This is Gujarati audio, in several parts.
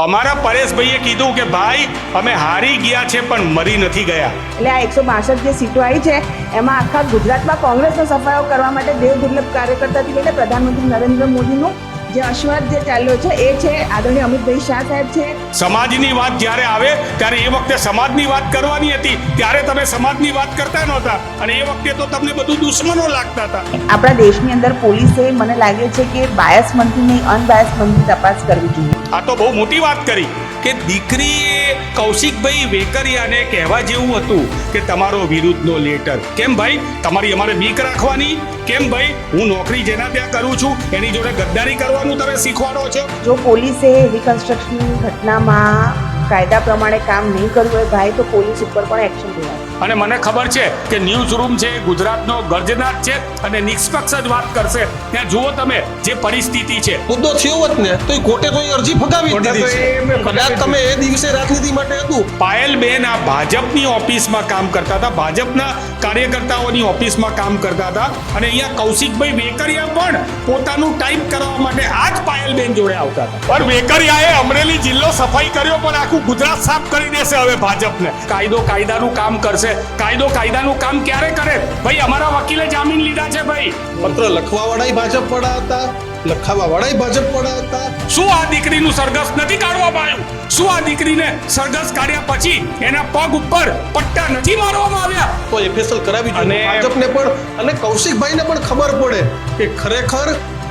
અમારા પરેશભાઈએ કીધું કે ભાઈ અમે હારી ગયા છે પણ મરી નથી ગયા. એટલે આ 162 જે સીટો આવી છે એમાં આખા ગુજરાતમાં કોંગ્રેસનો સફાયો કરવા માટે દેવ દુર્લભ કાર્યકર્તાથી લઈને પ્રધાનમંત્રી નરેન્દ્ર મોદીનું જે અશ્વમેધ જે ચાલ્યો છે એ છે આદરણીય અમિતભાઈ શાહ સાહેબ છે. સમાજની વાત જ્યારે આવે ત્યારે એ વખતે સમાજની વાત કરવાની હતી, ત્યારે તમે સમાજની વાત કરતા નહોતા અને એ વખતે તો તમને બધું દુશ્મનો લાગતા હતા. આપણા દેશની અંદર પોલીસે મને લાગે છે કે બાયસ મનથી નહીં અનબાયસ મનથી તપાસ કરવી જોઈએ. આ તો બહુ મોટી વાત કરી કે દીકરીએ કૌશિકભાઈ વેકરિયાને કહેવા જેવું હતું કે તમારો વિરુદ્ધનો લેટર. કેમ ભાઈ તમારી અમારે બીક રાખવાની? કેમ ભાઈ હું નોકરી જેના ત્યાં કરું છું એની જોડે ગદ્દારી કરવાનું તમે શીખવાડો છો? જો પોલીસે રિકન્સ્ટ્રક્શનની ઘટનામાં કાયદા પ્રમાણે કામ નહીં કર્યું હોય ભાઈ તો પોલીસ ઉપર પણ એક્શન લેવાય. અને મને ખબર છે કે ન્યૂઝ રૂમ છે ગુજરાતનો ગર્જનાટ છે અને નિષ્પક્ષ જ વાત કરશે. ત્યાં જુઓ તમે જે પરિસ્થિતિ છે. મુદ્દો થયો હોત ને તો કોર્ટે તો અરજી ફગાવી દીધી છે. કદાચ તમે એ દિવસે રાજનીતિ માટે હતું. પાયલબેન આ ભાજપની ઓફિસમાં કામ કરતા હતા, ભાજપના કાર્યકર્તાઓની ઓફિસમાં કામ કરતા હતા અને અહીંયા કૌશિકભાઈ વેકરિયા પણ પોતાનું ટાઈપ કરવા માટે આ જ પાયલબેન જોડે આવતા હતા. પણ વેકરિયાએ અમરેલી જિલ્લો સફાઈ કર્યો પણ આખું ગુજરાત સાફ કરી દેશે હવે ભાજપને. કાયદો કાયદાનું કામ કરશે. કાયદો કાયદાનું કામ ક્યારે કરે? ભાઈ અમારા વકીલે જામીન લીધા છે ભાઈ. પત્ર લખવા વાળાય ભાજપ વાળા હતા, લખાવા વાળાય ભાજપ વાળા હતા. શું આ દીકરીનું સરઘસ નથી કાઢવામાં આવ્યું? શું આ દીકરીને સરઘસ કાઢ્યા પછી એના પગ ઉપર પટ્ટા નથી મારવામાં આવ્યા? તો એફએસએલ કરાવી જોઈએ ભાજપને પણ અને કૌશિકભાઈને પણ ખબર પડે કે ખરેખર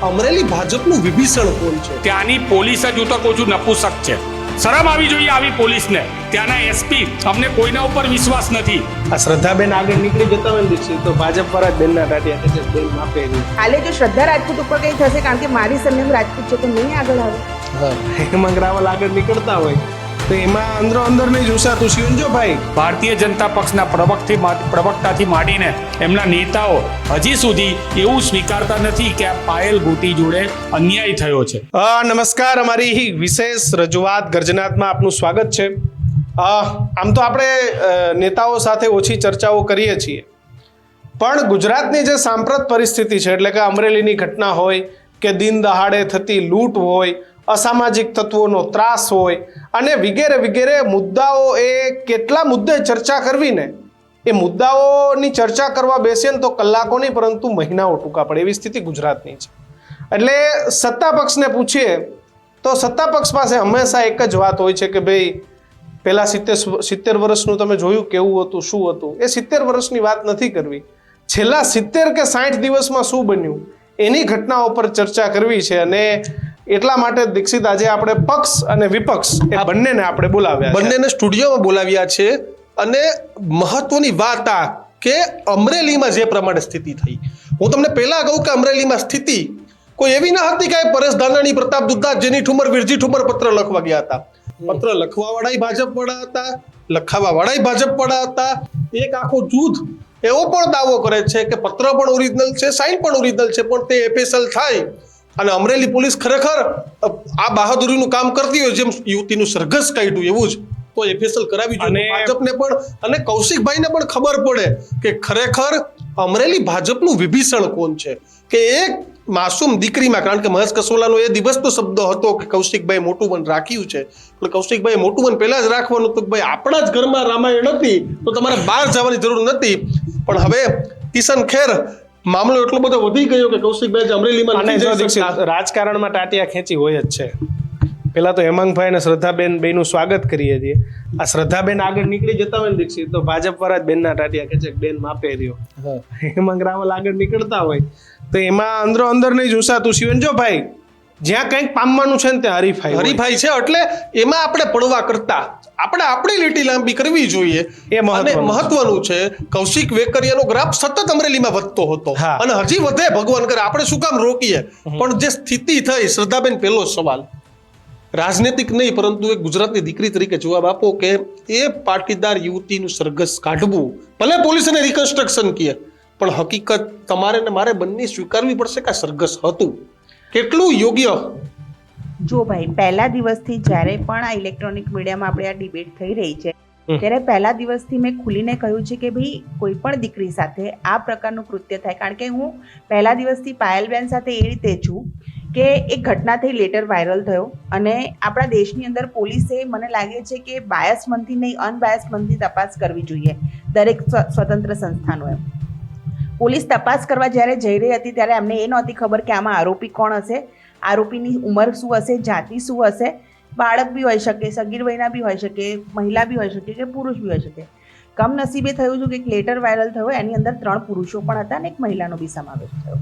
અમરેલી ભાજપનું વિભીષણ કોણ છે. ત્યાંની પોલીસ જ હું તો કહું છું નપુસક છે. શરમ આવી જોઈએ આવી પોલીસને. ત્યાંના એસપી અમને કોઈના ઉપર વિશ્વાસ નથી. આ શ્રદ્ધાબેન આગળ નીકળી જતા હોય ને દીક્ષિત તો ભાજપ પર જ બેનના ટાટિયા કે છે બેન માપે નહીં. હાલે જો શ્રદ્ધા રાજપૂત ઉપર કઈ થશે કારણ કે મારી સરનેમ રાજપૂત છે તો નહીં આગળ આવે. હેમંત રાવલ આગળ નીકળતા હોય તો એમાં અંદરો અંદર નહીં જોસાતું શિવનજો ભાઈ. ભારતીય જનતા પક્ષના પ્રવક્તાથી માંડીને એમના નેતાઓ હજી સુધી એવું સ્વીકારતા નથી કે આ પાયલ ગોટી જોડે અન્યાય થયો છે. નમસ્કાર, અમારી વિશેષ રજૂઆત ગર્જનાતમાં આપનું સ્વાગત છે. આમ તો આપણે નેતાઓ સાથે ઓછી ચર્ચાઓ કરીએ છીએ પણ ગુજરાતની જે સાંપ્રત પરિસ્થિતિ છે એટલે કે અમરેલીની ઘટના હોય કે દિન દહાડે થતી લૂંટ હોય, અસામાજિક તત્વોનો ત્રાસ હોય અને વગેરે વગેરે મુદ્દાઓ, એ કેટલા મુદ્દે ચર્ચા કરવી ને એ મુદ્દાઓની ચર્ચા કરવા બેસીએ ને તો કલાકો નહીં પરંતુ મહિનાઓ ટૂંકા પડે એવી સ્થિતિ ગુજરાતની છે. એટલે સત્તા પક્ષને પૂછીએ તો સત્તા પક્ષ પાસે હંમેશા એક જ વાત હોય છે કે ભાઈ પહેલા 70 વર્ષનું તમે જોયું કેવું હતું, શું હતું. એ 70 વર્ષની વાત નથી કરવી, છેલ્લા 70 કે 60 દિવસમાં શું બન્યું એની ઘટનાઓ પર ચર્ચા કરવી છે. અને એટલા માટે દીક્ષિત આજે આપણે પક્ષ અને વિપક્ષ એ બંનેને આપણે બોલાવ્યા, બંનેને સ્ટુડિયોમાં બોલાવ્યા છે. અને મહત્વની વાત આ કે અમરેલીમાં જે પ્રમાણે સ્થિતિ થઈ, હું તમને પહેલા કહું કે અમરેલીમાં સ્થિતિ કોઈ એવી ન હતી કે પરેશ ધાનાણી, પ્રતાપ દુદ્ધા, જેની ઠુમર, વિરજી ઠુમર પત્ર લખવા ગયા હતા. પત્ર લખવા વાળાય ભાજપ વાળા હતા, લખાવા વાળાય ભાજપ વાળા હતા. એક આખો જૂથ એવો પણ દાવો કરે છે કે પત્ર પણ ઓરિજિનલ છે, સાઇન પણ ઓરિજિનલ છે, પણ તે એફએસએલ થાય અને અમરેલી પોલીસ ખરેખર આ બહાદુરીનું કામ કરતી હોય, જેમ યુવતીનું સરઘસ કાઢ્યું એવું જ તો એફએસએલ કરાવી જોઈએ ભાજપને પણ. અને કૌશિકભાઈને પણ ખબર પડે કે ખરેખર અમરેલી ભાજપનું વિભીષણ કોણ છે. કે એક માસૂમ દીકરીમાં, કારણ કે મહેશ કસોલાનો એ દિવસનો શબ્દ હતો કે કૌશિકભાઈ મોટું મન રાખ્યું છે, એટલે કૌશિકભાઈ મોટું મન પહેલા જ રાખવાનું હતું કે ભાઈ આપણા જ ઘરમાં રામાયણ હતી તો તમારે બહાર જવાની જરૂર નથી. પણ હવે કિશન ખેર મામલો એટલો બધો વધી ગયો કે કૌશિકભાઈ અમરેલીમાં રાજકારણમાં ટાટિયા ખેંચી હોય જ છે. પેલા તો હેમાંગભાઈ અને શ્રદ્ધાબેન બેનું સ્વાગત કરીએ છીએ. આ શ્રદ્ધાબેન આગળ નીકળી જતા હોય ને દીક્ષિત તો ભાજપ પર જ બેનના ટાટિયા ખેંચે બેન માપે રહ્યો. હેમાંગ રાવલ આગળ નીકળતા હોય તો એમાં અંદરો અંદર નહીં જોસાતું શિવનજો ભાઈ. જ્યાં કંઈક પામવાનું છે ને ત્યાં હરીફાઈ છે. એટલે એમાં આપણે પડવા કરતા આપણે આપણી લીટી લાંબી કરવી જોઈએ. એ મહત્વનું છે. કૌશિક વેકરિયાનો ગ્રાફ સતત અમરેલીમાં વધતો હતો અને હજી વધે ભગવાન કરે. આપણે શું કામ રોકીએ? પણ જે સ્થિતિ થઈ, શ્રદ્ધાબેન, પહેલો સવાલ રાજનૈતિક નહીં પરંતુ એક ગુજરાતની દીકરી તરીકે જવાબ આપો કે એ પાટીદાર યુવતીનું સરઘસ કાઢવું, ભલે પોલીસ એને રિકન્સ્ટ્રક્શન કહે, પણ હકીકત તમારે ને મારે બંને સ્વીકારવી પડશે કે આ સરઘસ હતું. કેટલું યોગ્ય? જો ભાઈ, પહેલા દિવસથી જ્યારે પણ આ ઇલેક્ટ્રોનિક મીડિયામાં આપણે આ ડિબેટ થઈ રહી છે ત્યારે પહેલા દિવસથી મેં ખુલીને કહ્યું છે કે ભાઈ કોઈ પણ દીકરી સાથે આ પ્રકારનું કૃત્ય થાય, કારણ કે હું પહેલા દિવસથી પાયલબેન સાથે એ રીતે છું કે એક ઘટનાથી લેટર વાયરલ થયો અને આપણા દેશની અંદર પોલીસે મને લાગે છે કે બાયસ મનથી નહીં અનબાયસ મનથી તપાસ કરવી જોઈએ દરેક સ્વતંત્ર સંસ્થાનો. એમ પોલીસ તપાસ કરવા જ્યારે જઈ રહી હતી ત્યારે એમને એ નહોતી ખબર કે આમાં આરોપી કોણ હશે, આરોપીની ઉંમર શું હશે, જાતિ શું હશે, બાળક બી હોઈ શકે, સગીર વયના બી હોઈ શકે, મહિલા બી હોઈ શકે કે પુરુષ બી હોઈ શકે. કમનસીબે થયું હતું કે એક લેટર વાયરલ થયો, એની અંદર 3 પુરુષો પણ હતા અને એક મહિલાનો બી સમાવેશ થયો.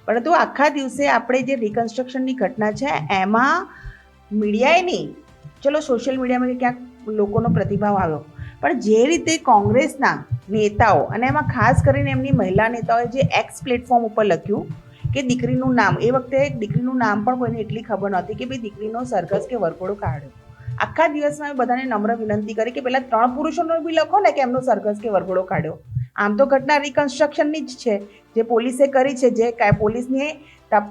પરંતુ આખા દિવસે આપણે જે રિકન્સ્ટ્રક્શનની ઘટના છે એમાં મીડિયાએ નહીં, ચલો સોશિયલ મીડિયામાં ક્યાંક લોકોનો પ્રતિભાવ આવ્યો, પણ જે રીતે કોંગ્રેસના નેતાઓ અને એમાં ખાસ કરીને એમની મહિલા નેતાઓએ જે એક્સ પ્લેટફોર્મ ઉપર લખ્યું કે દીકરીનું નામ, એ વખતે દીકરીનું નામ પણ કોઈને એટલી ખબર નહોતી કે ભાઈ દીકરીનો સરઘસ કે વરઘોડો કાઢ્યો. આખા દિવસમાં મેં બધાને નમ્ર વિનંતી કરી કે પહેલા 3 પુરુષોનો બી લખો ને કે એમનો સરઘસ કે વરઘોડો કાઢ્યો. આમ તો ઘટના રિકન્સ્ટ્રક્શનની જ છે જે પોલીસે કરી છે, જે પોલીસને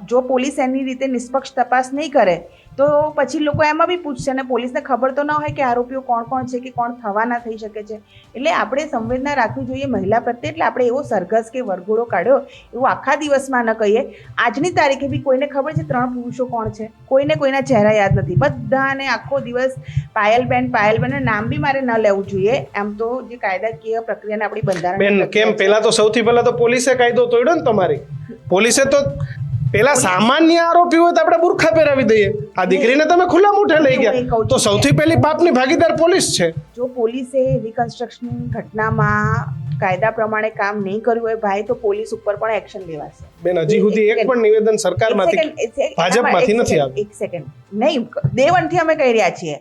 જો પોલીસ એની રીતે નિષ્પક્ષ તપાસ નહીં કરે તો પછી લોકો એમાં બી પૂછશે અને પોલીસને ખબર તો ન હોય કે આરોપીઓ કોણ કોણ છે કે કોણ થવાના થઈ શકે છે. એટલે આપણે સંવેદના રાખવી જોઈએ મહિલા પ્રત્યે. એટલે આપણે એવો સરઘસ કે વરઘોડો કાઢ્યો એવું આખા દિવસમાં ન કહીએ. આજની તારીખે બી કોઈને ખબર છે 3 પુરુષો કોણ છે, કોઈને કોઈના ચહેરા યાદ નથી, બધાને આખો દિવસ પાયલબેન નામ બી મારે ન લેવું જોઈએ. આમ તો જે કાયદાકીય પ્રક્રિયાને આપણી બંધારણ કેમ પહેલા તો સૌથી પહેલા તો પોલીસે કાયદો તોડ્યો ને તમારી. પોલીસે તો પેલા સામાન્ય આરોપી હોય તો આપણે બુરખા પહેરાવી દઈએ, આ દીકરીને તમે ખુલ્લા મોઢે લઈ ગયા તો સૌથી પહેલી પાપની ભાગીદાર પોલીસ છે. જો પોલીસે રિકન્સ્ટ્રક્શન ઘટનામાં કાયદા પ્રમાણે કામ નહીં કર્યું હોય ભાઈ તો પોલીસ ઉપર પણ એક્શન લેવાશે. બેન હજી સુધી એક પણ નિવેદન સરકારમાંથી ભાજપમાંથી નથી આવ્યું. એક સેકન્ડ નહીં, દેવનથી અમે કહી રહ્યા છીએ.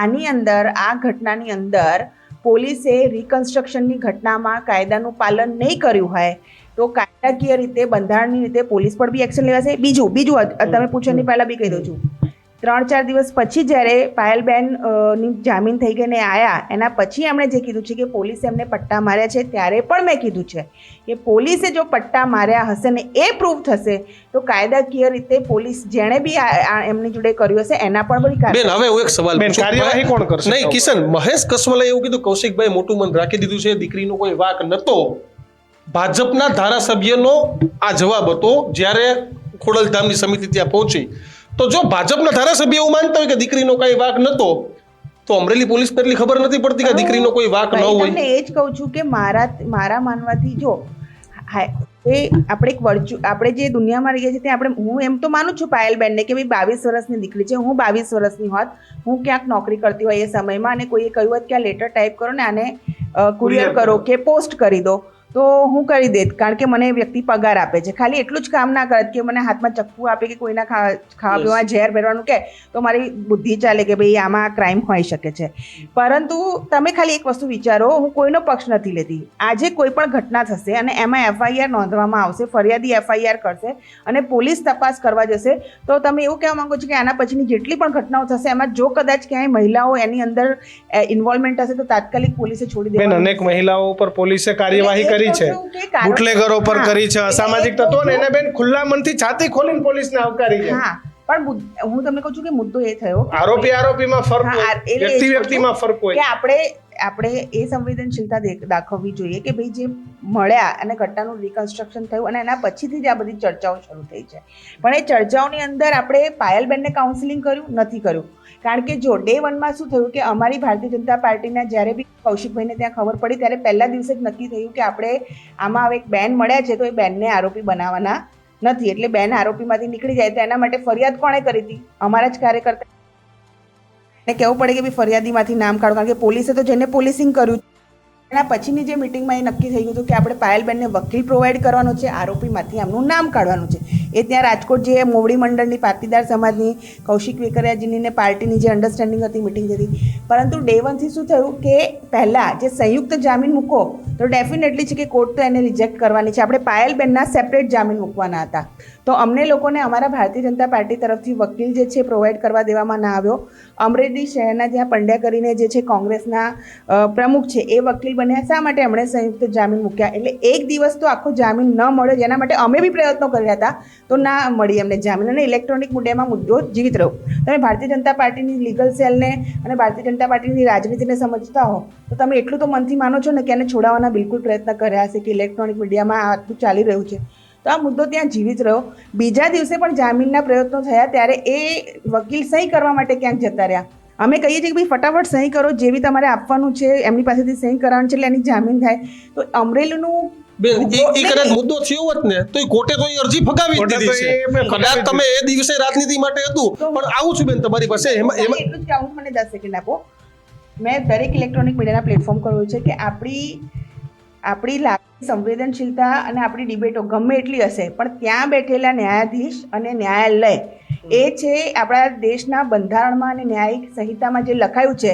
આની અંદર આ ઘટનાની અંદર પોલીસે રિકન્સ્ટ્રક્શનની ઘટનામાં કાયદાનું પાલન નહીં કર્યું હોય તો કાયદાકીય રીતે બંધારણની રીતે પોલીસ પર બી એક્શન લેવાશે. બીજું તમે પૂછો એની પહેલા બી કહી દઉં છું, 3-4 દિવસ પછી જ્યારે પાયલબેન ની જામીન થઈ ગઈને આવ્યા એના પછી એમણે જે કીધું છે કે પોલીસે એમને પટ્ટા માર્યા છે, ત્યારે પણ મેં કીધું છે કે પોલીસે જો પટ્ટા માર્યા હશે ને એ પ્રૂફ થશે તો કાયદાકીય રીતે પોલીસ જેણે બી એમની જોડે કર્યું હશે એના પણ બધી બેન હવે હું એક સવાલ બેન કાર્યવાહી કોણ કરશે? નહીં કિશન, મહેશ કસવાલાએ એવું કીધું કૌશિકભાઈ મોટું મન રાખી દીધું છે, દીકરીનો કોઈ વાક નતો. ભાજપના ધારાસભ્યનો આ જવાબ હતો જ્યારે ખોડલધામની સમિતિ ત્યાં પહોંચી. તો જો ભાજપના ધારાસભ્ય એવું માનતા હોય કે દીકરીનો કઈ વાક નતો તો અમરેલી પોલીસને એટલી ખબર નથી પડતી કે દીકરીનો કોઈ વાક ન હોય. તમને એ જ કહું છું કે મારા માનવાથી જો એ આપણે જે દુનિયામાં રહીએ છીએ ત્યાં હું એમ તો માનું છું પાયલબેનને કે ભાઈ 22 વર્ષની દીકરી છે, હું 22 વર્ષની હોત, હું ક્યાંક નોકરી કરતી હોય એ સમયમાં અને કોઈએ કહ્યું હોત કે આ લેટર ટાઈપ કરો ને આને કુરિયર કરો કે પોસ્ટ કરી દો તો હું કરી દેત, કારણ કે મને એ વ્યક્તિ પગાર આપે છે. ખાલી એટલું જ કામ ના કરત કે મને હાથમાં ચપ્પુ આપે કે કોઈના ખાવા પીવા ઝેર ભરવાનું કે તો મારી બુદ્ધિ ચાલે કે ભાઈ આમાં ક્રાઇમ હોઈ શકે છે. પરંતુ તમે ખાલી એક વસ્તુ વિચારો, હું કોઈનો પક્ષ નથી લેતી. આજે કોઈ પણ ઘટના થશે અને એમાં FIR નોંધવામાં આવશે, ફરિયાદી FIR કરશે અને પોલીસ તપાસ કરવા જશે તો તમે એવું કહેવા માંગો છો કે આના પછીની જેટલી પણ ઘટનાઓ થશે એમાં જો કદાચ ક્યાંય મહિલાઓ એની અંદર ઇન્વોલ્વમેન્ટ હશે તો તાત્કાલિક પોલીસે છોડી દેવાની. અનેક મહિલાઓ ઉપર પોલીસે કાર્યવાહી કરી છે, બુટલેગરો પર કરી છે, અસામાજિક તત્વોને એને બેન ખુલ્લા મનથી છાતી ખોલીને પોલીસને આવકારી છે. હા, પણ હું તમને કહું છું કે મુદ્દો એ થયો આરોપીમાં ફરક હોય, વ્યક્તિમાં ફરક હોય કે આપણે એ સંવેદનશીલતા દાખવવી જોઈએ કે ભાઈ જે મળ્યા અને ઘટનાનું રિકન્સ્ટ્રક્શન થયું અને એના પછીથી જ આ બધી ચર્ચાઓ શરૂ થઈ છે. પણ એ ચર્ચાઓની અંદર આપણે પાયલબેનને કાઉન્સિલિંગ કર્યું નથી કર્યું, કારણ કે જો ડે 1માં શું થયું કે અમારી ભારતીય જનતા પાર્ટીના જ્યારે બી કૌશિકભાઈને ત્યાં ખબર પડી ત્યારે પહેલા દિવસે જ નક્કી થયું કે આપણે આમાં હવે એક બેન મળ્યા છે તો એ બેનને આરોપી બનાવવાના નથી. એટલે બેન આરોપીમાંથી નીકળી જાય તો એના માટે ફરિયાદ કોણે કરી હતી? અમારા જ કાર્યકર્તા ને કહેવું પડે કે ભાઈ ફરિયાદીમાંથી નામ કાઢો, કારણ કે પોલીસે તો જેને પોલીસિંગ કર્યું. એના પછીની જે મિટિંગમાં એ નક્કી થઈ ગયું હતું કે આપણે પાયલબેનને વકીલ પ્રોવાઈડ કરવાનો છે, આરોપીમાંથી એમનું નામ કાઢવાનું છે. એ ત્યાં રાજકોટ જે મોવડી મંડળની પાટીદાર સમાજની કૌશિક વેકરિયાજીની ને પાર્ટીની જે અન્ડરસ્ટેન્ડિંગ હતી મિટિંગ હતી. પરંતુ ડે 1થી શું થયું કે પહેલાં જે સંયુક્ત જામીન મૂકો તો ડેફિનેટલી છે કે કોર્ટ તો એને રિજેક્ટ કરવાની છે. આપણે પાયલબેનના સેપરેટ જામીન મૂકવાના હતા તો અમને લોકોને અમારા ભારતીય જનતા પાર્ટી તરફથી વકીલ જે છે પ્રોવાઈડ કરવા દેવામાં ના આવ્યો. અમરેલી શહેરના જ્યાં પંડ્યા કરીને જે છે કોંગ્રેસના પ્રમુખ છે એ વકીલ બન્યા. શા માટે એમણે સંયુક્ત જામીન મૂક્યા? એટલે એક દિવસ તો આખો જામીન ન મળ્યો, જેના માટે અમે બી પ્રયત્નો કર્યા હતા તો ના મળી એમને જામીન. અને ઇલેક્ટ્રોનિક મીડિયામાં મુદ્દો જીવિત રહ્યો. તમે ભારતીય જનતા પાર્ટીની લીગલ સેલને અને ભારતીય જનતા પાર્ટીની રાજનીતિને સમજતા હો તો તમે એટલું તો મનથી માનો છો ને કે એને છોડાવવાના બિલકુલ પ્રયત્ન કર્યા હશે કે ઇલેક્ટ્રોનિક મીડિયામાં આટલું ચાલી રહ્યું છે તો આ મુદ્દો ત્યાં જીવિત રહ્યો. બીજા દિવસે પણ જામીનના પ્રયત્નો થયા ત્યારે એ વકીલ સહી કરવા માટે ક્યાંક જતા રહ્યા. અમે કહીએ છીએ કે ભાઈ ફટાફટ સહી કરો, જેવી તમારે આપવાનું છે એમની પાસેથી સહી કરાવવાનું છે એટલે એની જામીન થાય. તો અમરેલીનું કદાચ મુદ્દો થયો હોત ને તો કોર્ટે તો એ અરજી ફગાવી જ દીધી છે. કદાચ તમે એ દિવસે રાજનીતિ માટે હતું, પણ આવું છું બેન તમારી પાસે એમાં એટલું જ કાઉન્ટ મને 10 સેકન્ડ આપો. મેં દરેક ઇલેક્ટ્રોનિક મીડિયાના પ્લેટફોર્મ કહ્યું છે કે આપણી લાગણી, સંવેદનશીલતા અને આપણી ડિબેટો ગમે એટલી હશે, પણ ત્યાં બેઠેલા ન્યાયાધીશ અને ન્યાયાલય એ છે આપણા દેશના બંધારણમાં અને ન્યાયિક સંહિતામાં જે લખાયું છે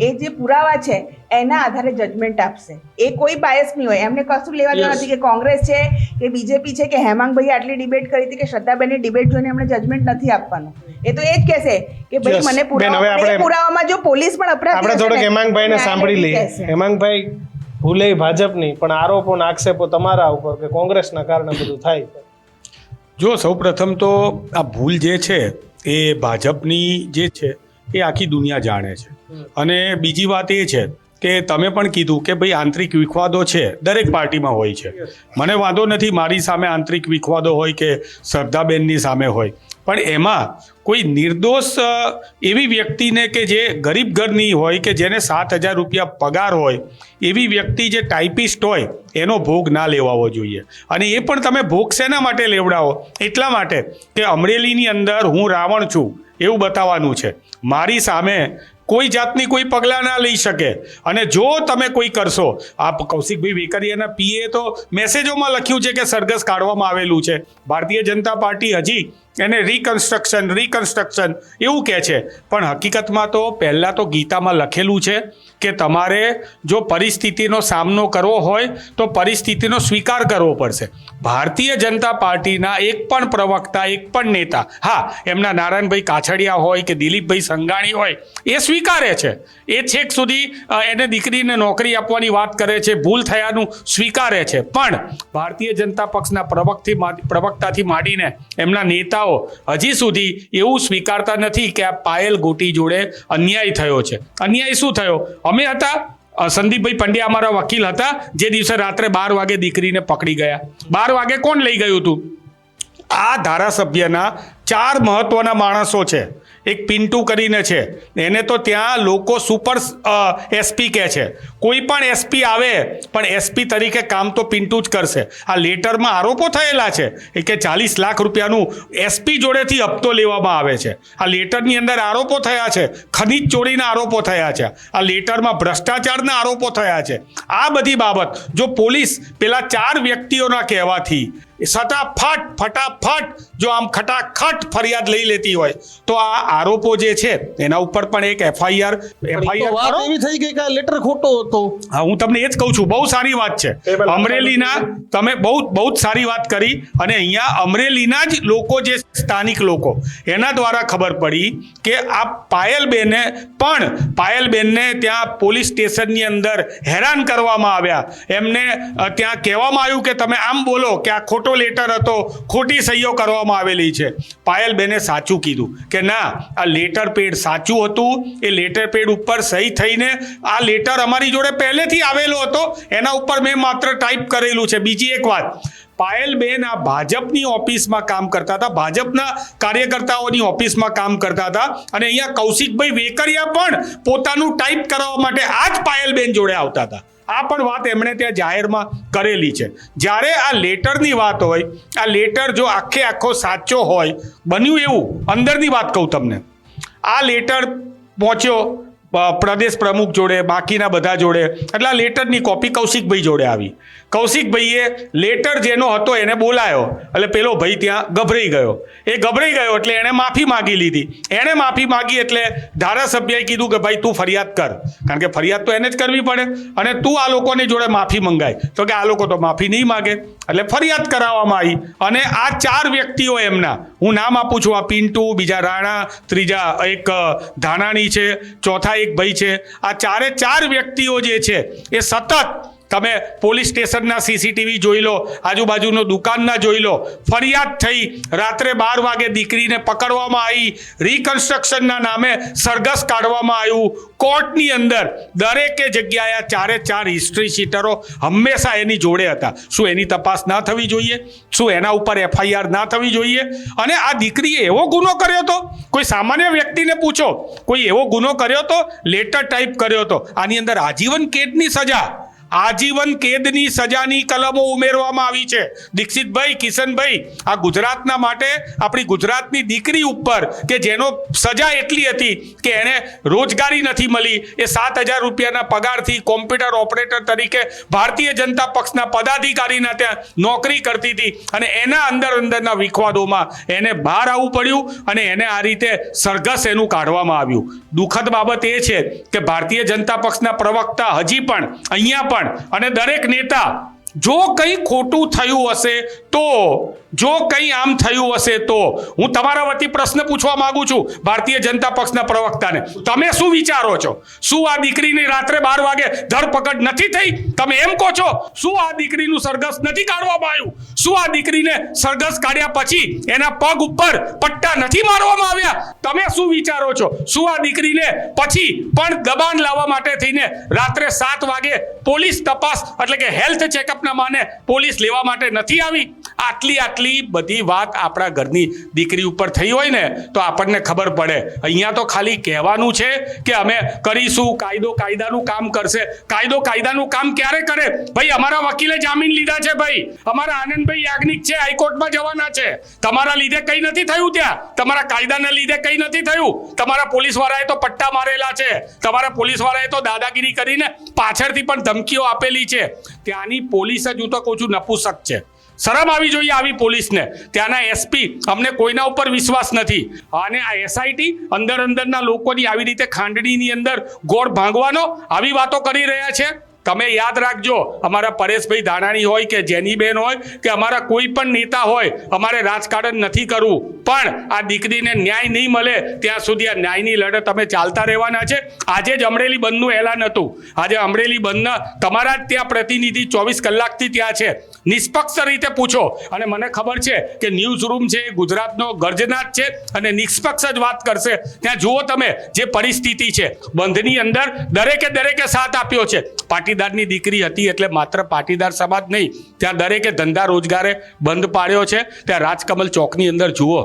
એ જે પુરાવા છે એના આધારે જજમેન્ટ આપશે. એ કોઈ બાયસ નહીં હોય. એમને કશું લેવા દેવા નથી કે કોંગ્રેસ છે કે બીજેપી છે કે હેમાંગભાઈ આટલી ડિબેટ કરી હતી કે શ્રદ્ધાબેનની ડિબેટ જોઈને એમણે જજમેન્ટ નથી આપવાનું. એ તો એ જ કહેશે કે ભાઈ મને પુરાવામાં જો પોલીસ પણ અપરાધી આપણે થોડુંક હેમાંગભાઈને સાંભળી લઈએ. હેમાંગભાઈ, ભૂલે ભાજપની પણ આરોપો ને આક્ષેપો તમારા ઉપર કે કોંગ્રેસના કારણે બધું થાય છે. જો સૌપ્રથમ તો આ ભૂલ જે છે એ ભાજપની જે છે એ આખી દુનિયા જાણે છે. અને બીજી વાત એ છે કે તમે પણ કીધું કે ભાઈ આંતરિક વિખવાદો છે, દરેક પાર્ટીમાં હોય છે. મને વાંધો નથી મારી સામે આંતરિક વિખવાદો હોય કે શ્રદ્ધાબેનની સામે હોય, પણ એમાં કોઈ નિર્દોષ એવી વ્યક્તિને કે જે ગરીબ ઘરની હોય કે જેને 7,000 રૂપિયા પગાર હોય એવી વ્યક્તિ જે ટાઈપિસ્ટ હોય એનો ભોગ ના લેવાવો જોઈએ. અને એ પણ તમે ભોગ શેના માટે લેવડાવો? એટલા માટે કે અમરેલીની અંદર હું રાવણ છું એવું બતાવવાનું છે. મારી સામે કોઈ જાતની કોઈ પગલાં ના લઈ શકે. અને જો તમે કોઈ કરશો, આ કૌશિકભાઈ વેકરિયાના પીએ તો મેસેજોમાં લખ્યું છે કે સરઘસ કાઢવામાં આવેલું છે. ભારતીય જનતા પાર્ટી હજી એને રિકન્સ્ટ્રક્શન એવું કહે છે, પણ હકીકતમાં તો પહેલાં તો ગીતામાં લખેલું છે કે તમારે જો પરિસ્થિતિનો સામનો કરવો હોય તો પરિસ્થિતિનો સ્વીકાર કરવો પડશે. ભારતીય જનતા પાર્ટીના એક પણ પ્રવક્તા, એક પણ નેતા, હા એમના નારાયણભાઈ કાછડિયા હોય કે દિલીપભાઈ સંઘાણી હોય, એ સ્વીકારે છે. એ છેક સુધી એને દીકરીને નોકરી આપવાની વાત કરે છે, ભૂલ થયાનું સ્વીકારે છે. પણ ભારતીય જનતા પક્ષના પ્રવક્તાથી માંડીને એમના નેતાઓ હજી સુધી એવું સ્વીકારતા નથી કે આ પાયલ ગોટી જોડે અન્યાય થયો છે. અન્યાય શું થયો? અમે હતા, સંદીપભાઈ પંડ્યા અમારા વકીલ હતા, જે દિવસે રાત્રે 12 વાગે દીકરીને પકડી ગયા. 12 વાગે કોણ લઈ ગયું હતું? આ ધારાસભ્યના 4 મહત્વના માણસો છે. એક પિન્ટુ કરીને છે, એને તો ત્યાં લોકો સુપર એસપી કહે છે. કોઈ પણ એસપી આવે પણ એસપી તરીકે કામ તો પિન્ટુ જ કરશે. આ લેટરમાં આરોપો થયેલા છે કે 40 લાખ રૂપિયાનું એસપી જોડેથી હપ્તો લેવામાં આવે છે. આ લેટરની અંદર આરોપો થયા છે, ખનીજ ચોરીના આરોપો થયા છે, આ લેટરમાં ભ્રષ્ટાચારના આરોપો થયા છે. આ બધી બાબત જો પોલીસ પેલા 4 વ્યક્તિઓના કહેવાથી ફટાફટ જો આમ ખટાખટ ફરિયાદ લઈ લેતી હોય તો આ આરોપો જે છે એના ઉપર પણ એક એફઆઈઆર એવી થઈ ગઈ કે લેટર ખોટો હતો. હા, હું તમને એ જ કહું છું. બહુ સારી વાત છે અમરેલીના, તમે બહુ જ સારી વાત કરી. અને અહીંયા અમરેલીના જ લોકો, જે સ્થાનિક લોકો, એના દ્વારા ખબર પડી કે આ પાયલબેનને ત્યાં પોલીસ સ્ટેશનની અંદર હેરાન કરવામાં આવ્યા. એમને ત્યાં કહેવામાં આવ્યું કે તમે આમ બોલો કે આ ખોટો લેટર હતો, ખોટી સહીઓ કરવામાં આવેલી છે. પાયલબેને સાચું કીધું કે ના, આ લેટર પેડ સાચું હતું. એ લેટર પેડ ઉપર સહી થઈને આ લેટર અમારી જોડે પહેલેથી આવેલો હતો, એના ઉપર મેં માત્ર ટાઈપ કરેલું છે. બીજી એક વાત, પાયલબેન આ ભાજપની ઓફિસમાં કામ કરતા હતા, ભાજપના કાર્યકર્તાઓની ઓફિસમાં કામ કરતા હતા. અને અહીંયા કૌશિકભાઈ વેકરિયા પણ પોતાનું ટાઈપ કરાવવા માટે આ જ પાયલબેન જોડે આવતા હતા. આ પણ વાત એમણે ત્યાં જાહેરમાં કરેલી છે. જ્યારે આ લેટરની વાત હોય, આ લેટર જો આખો સાચો હોય, બન્યું એવું, અંદરની વાત કહું તમને, આ લેટર પહોંચ્યો પ્રદેશ પ્રમુખ જોડે, બાકીના બધા જોડે, એટલે આ લેટરની કોપી કૌશિકભાઈ જોડે આવી. કૌશિકભાઈએ લેટર જેનો હતો એને બોલાયો, એટલે પેલો ભાઈ ત્યાં ગભરાઈ ગયો. એ ગભરાઈ ગયો એટલે એણે માફી માગી લીધી. એણે માફી માગી એટલે ધારાસભ્યએ કીધું કે ભાઈ તું ફરિયાદ કર, કારણ કે ફરિયાદ તો એને જ કરવી પડે, અને તું આ લોકોની જોડે માફી મંગાય. તો કે આ લોકો તો માફી નહીં માગે, એટલે ફરિયાદ કરાવવામાં આવી. અને આ 4 વ્યક્તિઓ એમના, હું નામ આપું છું, આ પિન્ટુ, બીજા રાણા, ત્રીજા એક ધાનાણી છે, ચોથા એક ભાઈ છે. આ 4 વ્યક્તિઓ જે છે એ સતત તમે પોલીસ સ્ટેશનના સીસીટીવી જોઈ લો, આજુબાજુનો દુકાનના જોઈ લો. ફરિયાદ થઈ, રાત્રે 12 વાગે દીકરીને પકડવામાં આવી, રિકન્સ્ટ્રક્શનના નામે સરઘસ કાઢવામાં આવ્યું. કોર્ટની અંદર દરેકે જગ્યાએ 4 હિસ્ટ્રી શીટરો હંમેશા એની જોડે હતા. શું એની તપાસ ના થવી જોઈએ? શું એના ઉપર FIR ના થવી જોઈએ? અને આ દીકરીએ એવો ગુનો કર્યો હતો, કોઈ સામાન્ય વ્યક્તિને પૂછો, કોઈ એવો ગુનો કર્યો હતો, લેટર ટાઈપ કર્યો હતો. આની અંદર આજીવન કેદની સજા, આજીવન કેદની સજાની કલમો ઉમેરવામાં આવી છે. દીક્ષિતભાઈ, કિશનભાઈ, આ ગુજરાતના માટે, આપણી ગુજરાતની દીકરી ઉપર કે જેનો સજા એટલી હતી કે એને રોજગારી નથી મળી, એ 7,000 રૂપિયાના પગારથી કોમ્પ્યુટર ઓપરેટર તરીકે ભારતીય જનતા પક્ષના પદાધિકારીના ત્યાં નોકરી કરતી હતી, અને એના અંદરના વિખવાદોમાં એને બહાર આવવું પડ્યું અને એને આ રીતે સરઘસ એનું કાઢવામાં આવ્યું. દુઃખદ બાબત એ છે કે ભારતીય જનતા પક્ષના પ્રવક્તા હજી પણ અહીંયા પણ અને દરેક નેતા, જો કંઈ ખોટું થયું હશે તો, જો કંઈ આમ થયું હશે તો, હું તમારા વતી પ્રશ્ન પૂછવા માંગુ છું ભારતીય જનતા પક્ષના પ્રવક્તાને, તમે શું વિચારો છો? શું આ દીકરીની રાત્રે 12 વાગે ધરપકડ નથી થઈ? તમે એમ કહો છો? શું આ દીકરીનું સરઘસ નથી કાઢવામાં આવ્યું? શું આ દીકરીને સરઘસ કાઢ્યા પછી એના પગ ઉપર પટ્ટા નથી મારવામાં આવ્યા? તમે શું વિચારો છો? શું આ દીકરીને પછી પણ દબાણ લાવવા માટે થઈને રાત્રે 7 વાગે પોલીસ તપાસ એટલે કે હેલ્થ ચેકઅપના માને પોલીસ લેવા માટે નથી આવી? આટલી બધી વાત આપણા ઘરની દીકરી ઉપર થઈ હોય ને તો આપણને ખબર પડે. અહીંયા તો ખાલી કહેવાનું છે કે અમે કરીશું, કાયદો કાયદાનું કામ કરશે. કાયદો કાયદાનું કામ ક્યારે કરે? ભાઈ, અમારા વકીલે જામીન લીધા છે. ભાઈ, અમારા આનંદભાઈ યાજ્ઞિક છે, હાઈકોર્ટમાં જવાના છે. તમારા લીધે કંઈ નથી થયું ત્યાં, તમારા કાયદાના લીધે કંઈ નથી થયું. તમારા પોલીસવાળાએ તો પટ્ટા મારેલા છે, તમારા પોલીસવાળાએ તો દાદાગીરી કરીને પાછળથી પણ ધમકીઓ આપેલી છે. ત્યાંની પોલીસ જ, હું તો કહું છું, નપુસક છે. શરમ આવી જોઈએ આવી પોલીસને. ત્યાંના SP, અમને કોઈના ઉપર વિશ્વાસ નથી. અને આ SIT અંદરના લોકોની આવી રીતે ખાંડણીની અંદર ગોળ ભાંગવાનો આવી વાતો કરી રહ્યા છે. તમે યાદ રાખજો, અમારા પરેશભાઈ ધાનાણી હોય કે જેનીબેન હોય કે અમારા કોઈ પણ નેતા હોય, અમારે રાજકારણ નથી કરવું, પણ આ દીકરીને ન્યાય નહીં મળે ત્યાં સુધી આ ન્યાયની લડત અમે ચાલતા રહેવાના છે. આજે જ અમરેલી બંધનું એલાન હતું. આજે અમરેલી બંધના તમારા જ ત્યાં પ્રતિનિધિ 24 કલાકથી ત્યાં છે. નિષ્પક્ષ રીતે પૂછો. અને મને ખબર છે કે ન્યૂઝ રૂમ છે ગુજરાતનો ગર્જનાથ છે અને નિષ્પક્ષ જ વાત કરશે. ત્યાં જુઓ તમે જે પરિસ્થિતિ છે બંધની અંદર, દરેકે સાથ આપ્યો છે. પાટીદારની દીકરી હતી એટલે માત્ર પાટીદાર સમાજ નહીં, ત્યાં દરેકે ધંધા રોજગારે બંધ પાડ્યો છે. ત્યાં રાજકમલ ચોકની અંદર જુઓ,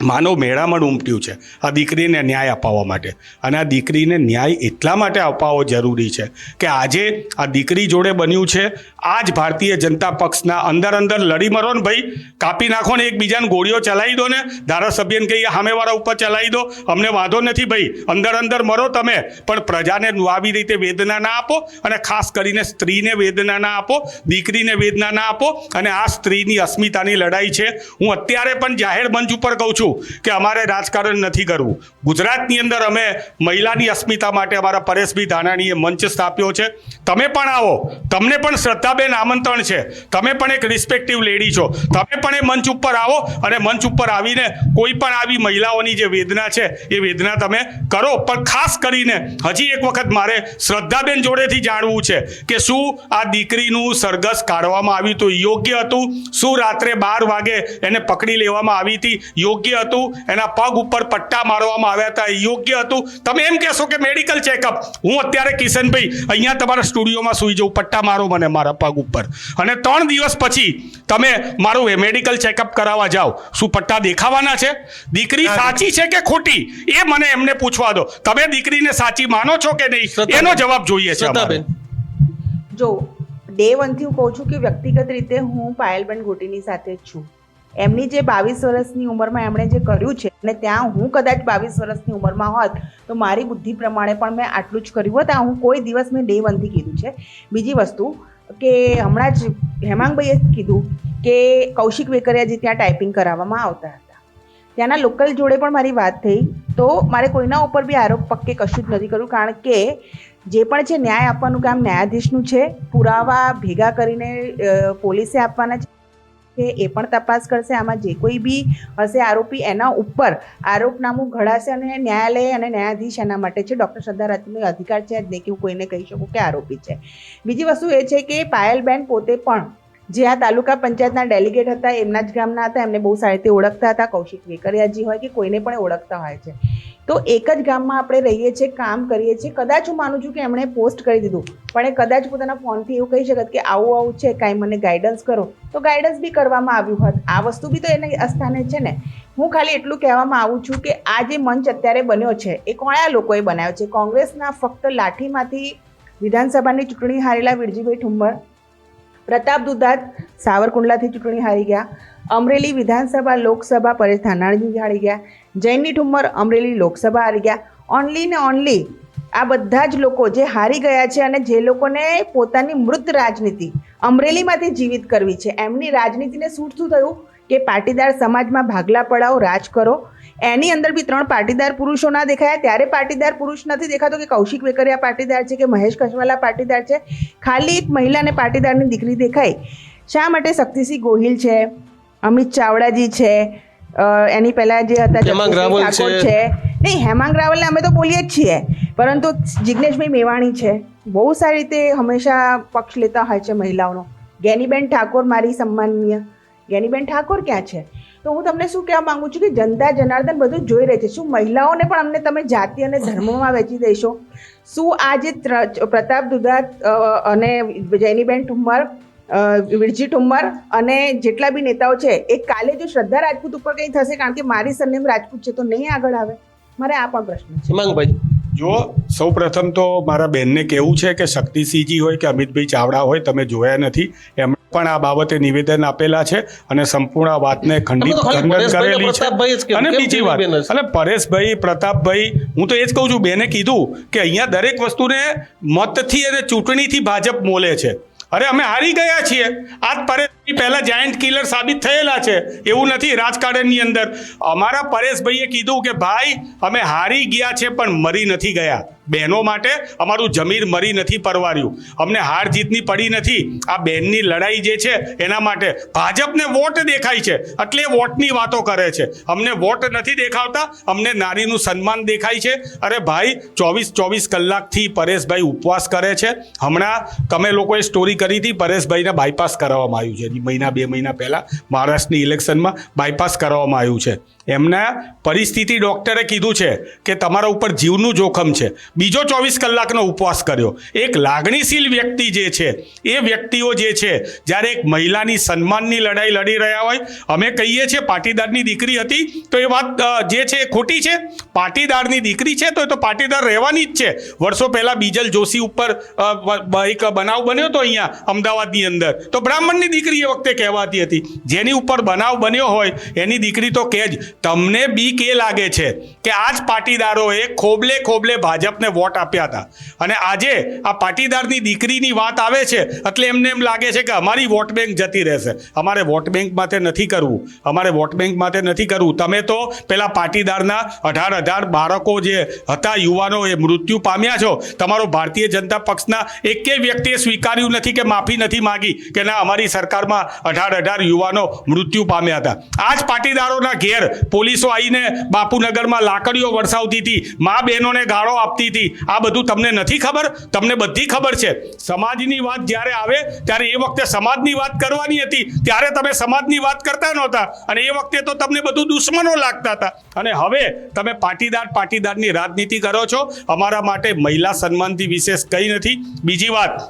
માનવ મેળામણ ઉમટ્યું છે આ દીકરીને ન્યાય અપાવવા માટે. અને આ દીકરીને ન્યાય એટલા માટે અપાવવો જરૂરી છે કે આજે આ દીકરી જોડે બન્યું છે. આ જ ભારતીય જનતા પક્ષના અંદર લડી મરો ને ભાઈ, કાપી નાખો ને, એકબીજાને ગોળીઓ ચલાવી દો ને, ધારાસભ્યને કહીએ સામેવાળા ઉપર ચલાવી દો, અમને વાંધો નથી ભાઈ, અંદર મરો તમે, પણ પ્રજાને આવી રીતે વેદના ના આપો. અને ખાસ કરીને સ્ત્રીને વેદના ના આપો, દીકરીને વેદના ના આપો. અને આ સ્ત્રીની અસ્મિતાની લડાઈ છે. હું અત્યારે પણ જાહેર મંચ ઉપર કહું છું કે અમારે રાજકારણ નથી કરવું. ગુજરાતની અંદર અમે મહિલાની અસ્મિતા માટે અમારા પરેશભાઈ ધાનાણીએ મંચ સ્થાપ્યો છે. તમે પણ આવો, તમને પણ શ્રદ્ધાબેન આમંત્રણ છે. તમે પણ એક રિસ્પેક્ટિવ લેડી છો, તમે પણ એ મંચ ઉપર આવો અને મંચ ઉપર આવીને કોઈ પણ આવી મહિલાઓની જે વેદના છે એ વેદના તમે કરો. પણ ખાસ કરીને હજી એક વખત મારે શ્રદ્ધાબેન જોડેથી જાણવું છે કે શું આ દીકરીનું સરઘસ કાઢવામાં આવ્યું તો યોગ્ય હતું? શું રાત્રે 12 વાગે એને પકડી લેવામાં આવી હતી યોગ્ય હતું? એના પગ ઉપર પટ્ટા મારવામાં આવ્યા હતા યોગ્ય હતું? તમે એમ કહેશો કે મેડિકલ ચેકઅપ, હું અત્યારે કિશનભાઈ અહીંયા તમારા સ્ટુડિયોમાં સુઈ જાઉં, પટ્ટા મારો મને મારા પગ ઉપર, અને 3 દિવસ પછી તમે મારું મેડિકલ ચેકઅપ કરાવવા જાઓ, શું પટ્ટા દેખાવાના છે? દીકરી સાચી છે કે ખોટી એ મને એમને પૂછવા દો. તમે દીકરીને સાચી માનો છો કે નહીં એનો જવાબ જોઈએ છે અમારે. જો ડે 1 થી હું કહું છું કે વ્યક્તિગત રીતે હું પાયલબેન ગોટીની સાથે જ છું. એમની જે 22 વર્ષની ઉંમરમાં એમણે જે કર્યું છે, અને ત્યાં હું કદાચ 22 વર્ષની ઉંમરમાં હોત તો મારી બુદ્ધિ પ્રમાણે પણ મેં આટલું જ કર્યું હોત. હું કોઈ દિવસ મેં ડે 1 થી કીધું છે. બીજી વસ્તુ કે હમણાં જ હેમાંગભાઈએ કીધું કે કૌશિક વેકરિયા જે ત્યાં ટાઈપિંગ કરાવવામાં આવતા હતા, ત્યાંના લોકલ જોડે પણ મારી વાત થઈ. તો મારે કોઈના ઉપર બી આરોપ પક્કે કશું જ નથી કર્યું, કારણ કે જે પણ છે ન્યાય આપવાનું કામ ન્યાયાધીશનું છે. પુરાવા ભેગા કરીને પોલીસે આપવાના છે. કે એ પણ તપાસ કરશે. આમાં જે કોઈ બી હશે આરોપી એના ઉપર આરોપનામું ઘડાશે અને ન્યાયાલય અને ન્યાયાધીશ એના માટે છે. ડૉક્ટર શ્રદ્ધા રાજપૂતનો અધિકાર છે જ નહીં કે હું કોઈને કહી શકું કે આરોપી છે. બીજી વસ્તુ એ છે કે પાયલબેન પોતે પણ જે આ તાલુકા પંચાયતના ડેલિગેટ હતા, એમના જ ગામના હતા, એમને બહુ સારી રીતે ઓળખતા હતા. કૌશિક વેકરિયાજી હોય કે કોઈને પણ ઓળખતા હોય છે. તો એક જ ગામમાં આપણે રહીએ છીએ, કામ કરીએ છીએ. કદાચ હું માનું છું કે એમણે પોસ્ટ કરી દીધું, પણ એ કદાચ પોતાના ફોનથી એવું કહી શકત કે આવું આવું છે, કાંઈ મને ગાઈડન્સ કરો, તો ગાઈડન્સ બી કરવામાં આવ્યું હોત. આ વસ્તુ બી તો એને અસ્થાને છે ને. હું ખાલી એટલું કહેવામાં આવું છું કે આ જે મંચ અત્યારે બન્યો છે એ કયા લોકોએ બનાવ્યો છે? કોંગ્રેસના ફક્ત લાઠીમાંથી વિધાનસભાની ચૂંટણી હારેલા વિરજીભાઈ ઠુમ્મર, પ્રતાપ દુધાત સાવરકુંડલાથી ચૂંટણી હારી ગયા, અમરેલી વિધાનસભા લોકસભા પરેશ ધાનાણીજી હારી ગયા, જૈની ઠુમ્મર અમરેલી લોકસભા હારી ગયા. ઓનલી ને ઓનલી આ બધા જ લોકો જે હારી ગયા છે અને જે લોકોને પોતાની મૃત રાજનીતિ અમરેલીમાંથી જીવિત કરવી છે, એમની રાજનીતિને શું થયું કે પાટીદાર સમાજમાં ભાગલા પડાવો, રાજ કરો. એની અંદર બી 3 પાટીદાર પુરુષો ના દેખાયા. ત્યારે પાટીદાર પુરુષ નથી દેખાતો કે કૌશિક વેકરિયા પાટીદાર છે કે મહેશ કસવાલા પાટીદાર છે. ખાલી એક મહિલાને પાટીદારની દીકરી દેખાય. શા માટે? શક્તિસિંહ ગોહિલ છે, અમિત ચાવડાજી છે, એની પહેલા જે હતા હેમાંગ રાવલ છે. નહીં, હેમાંગ રાવલને અમે તો બોલીએ જ છીએ, પરંતુ જિગ્નેશભાઈ મેવાણી છે, બહુ સારી રીતે હંમેશા પક્ષ લેતા હોય છે મહિલાઓનો. ગેનીબેન ઠાકોર મારી સન્માનીય, ગેનીબેન ઠાકોર ક્યાં છે? તો હું તમને શું કહેવા માંગુ છું કે જનતા જનાર્દન બધું જોઈ રહી છે. શું મહિલાઓને પણ અમને તમે જાતિ અને ધર્મમાં વહેંચી દેશો? શું આ જે પ્રતાપ દુધાત અને જૈનીબેન ઠુમ્મર, વિરજી ઠુમ્મર અને જેટલા બી નેતાઓ છે, એ કાલે જો શ્રદ્ધા રાજપૂત ઉપર કંઈ થશે, કારણ કે મારી સરનેમ રાજપૂત છે, તો નહીં આગળ આવે? મારે આ પણ પ્રશ્ન છે. હિમાંગભાઈ, જો સૌ પ્રથમ તો મારા બહેનને કહેવું છે કે શક્તિસિંહજી હોય કે અમિતભાઈ ચાવડા હોય, તમે જોયા નથી. એમણે પણ આ બાબતે નિવેદન આપેલા છે અને સંપૂર્ણ વાતને ખંડિત કરેલી છે. અને બીજી વાત, એટલે પરેશભાઈ, પ્રતાપભાઈ, હું તો એ જ કહું છું, બેને કીધું કે અહીંયા દરેક વસ્તુને મતથી અને ચૂંટણીથી ભાજપ મોલે છે. અરે અમે હારી ગયા છીએ. આજ પરેશભાઈ પહેલા જાયન્ટ કિલર સાબિત થયેલા છે, એવું નથી રાજકારણની અંદર. અમારા પરેશભાઈએ કીધું કે ભાઈ અમે હારી ગયા છે પણ મરી નથી ગયા. બહેનો માટે અમારું જમીર મરી નથી પરવાર્યું. અમને હાર જીતની પડી નથી. આ બહેનની લડાઈ જે છે એના માટે ભાજપને વોટ દેખાય છે એટલે વોટની વાતો કરે છે. અમને વોટ નથી દેખાવતા, અમને નારીનું સન્માન દેખાય છે. અરે ભાઈ, 24 કલાકથી પરેશભાઈ ઉપવાસ કરે છે. હમણાં તમે લોકોએ સ્ટોરી કરી હતી, પરેશભાઈને બાયપાસ કરાવવામાં આવ્યું છે. 2 મહિના પહેલા મહારાષ્ટ્રની ઇલેક્શનમાં બાયપાસ કરાવવામાં આવ્યું છે. એમના પરિસ્થિતિ ડૉક્ટરે કીધું છે કે તમારા ઉપર જીવનું જોખમ છે. બીજો 24 કલાકનો ઉપવાસ કર્યો. એક લાગણીશીલ વ્યક્તિ જે છે, એ વ્યક્તિઓ જે છે, જ્યારે એક મહિલાની સન્માનની લડાઈ લડી રહ્યા હોય, અમે કહીએ છીએ પાટીદારની દીકરી હતી, તો એ વાત જે છે એ ખોટી છે. પાટીદારની દીકરી છે તો એ તો પાટીદાર રહેવાની જ છે. વર્ષો પહેલાં બીજલ જોશી ઉપર એક બનાવ બન્યો હતો અહીંયા અમદાવાદની અંદર, તો બ્રાહ્મણની દીકરી એ વખતે કહેવાતી હતી. જેની ઉપર બનાવ બન્યો હોય એની દીકરી તો કહે જ. તમને બીક એ લાગે છે કે આજ પાટીદારોએ ખોબલે ભાજપને વોટ આપ્યા હતા, અને આજે આ પાટીદારની દીકરીની વાત આવે છે એટલે એમને એમ લાગે છે કે અમારી વોટ બેંક જતી રહેશે. અમારે વોટ બેંક માટે નથી કરવું, અમારે વોટ બેંક માટે નથી કરવું. તમે તો પેલા પાટીદારના 18,000 બાળકો જે હતા, યુવાનો, એ મૃત્યુ પામ્યા છો. તમારો ભારતીય જનતા પક્ષના એકેય વ્યક્તિએ સ્વીકાર્યું નથી કે માફી નથી માગી કે ના અમારી સરકારમાં 18,000 યુવાનો મૃત્યુ પામ્યા હતા. આજ પાટીદારોના ઘેર પોલીસો આવીને બાપુનગરમાં લાકડીઓ વરસાવતી હતી, મા બહેનોને ગાળો આપતી હતી. આ બધું તમને નથી ખબર? તમને બધી ખબર છે. સમાજની વાત જ્યારે આવે ત્યારે એ વખતે સમાજની વાત કરવાની હતી, ત્યારે તમે સમાજની વાત કરતા નહોતા, અને એ વખતે તો તમને બધું દુશ્મનો લાગતા હતા. અને હવે તમે પાટીદારની રાજનીતિ કરો છો. અમારા માટે મહિલા સન્માનથી વિશેષ કંઈ નથી. બીજી વાત,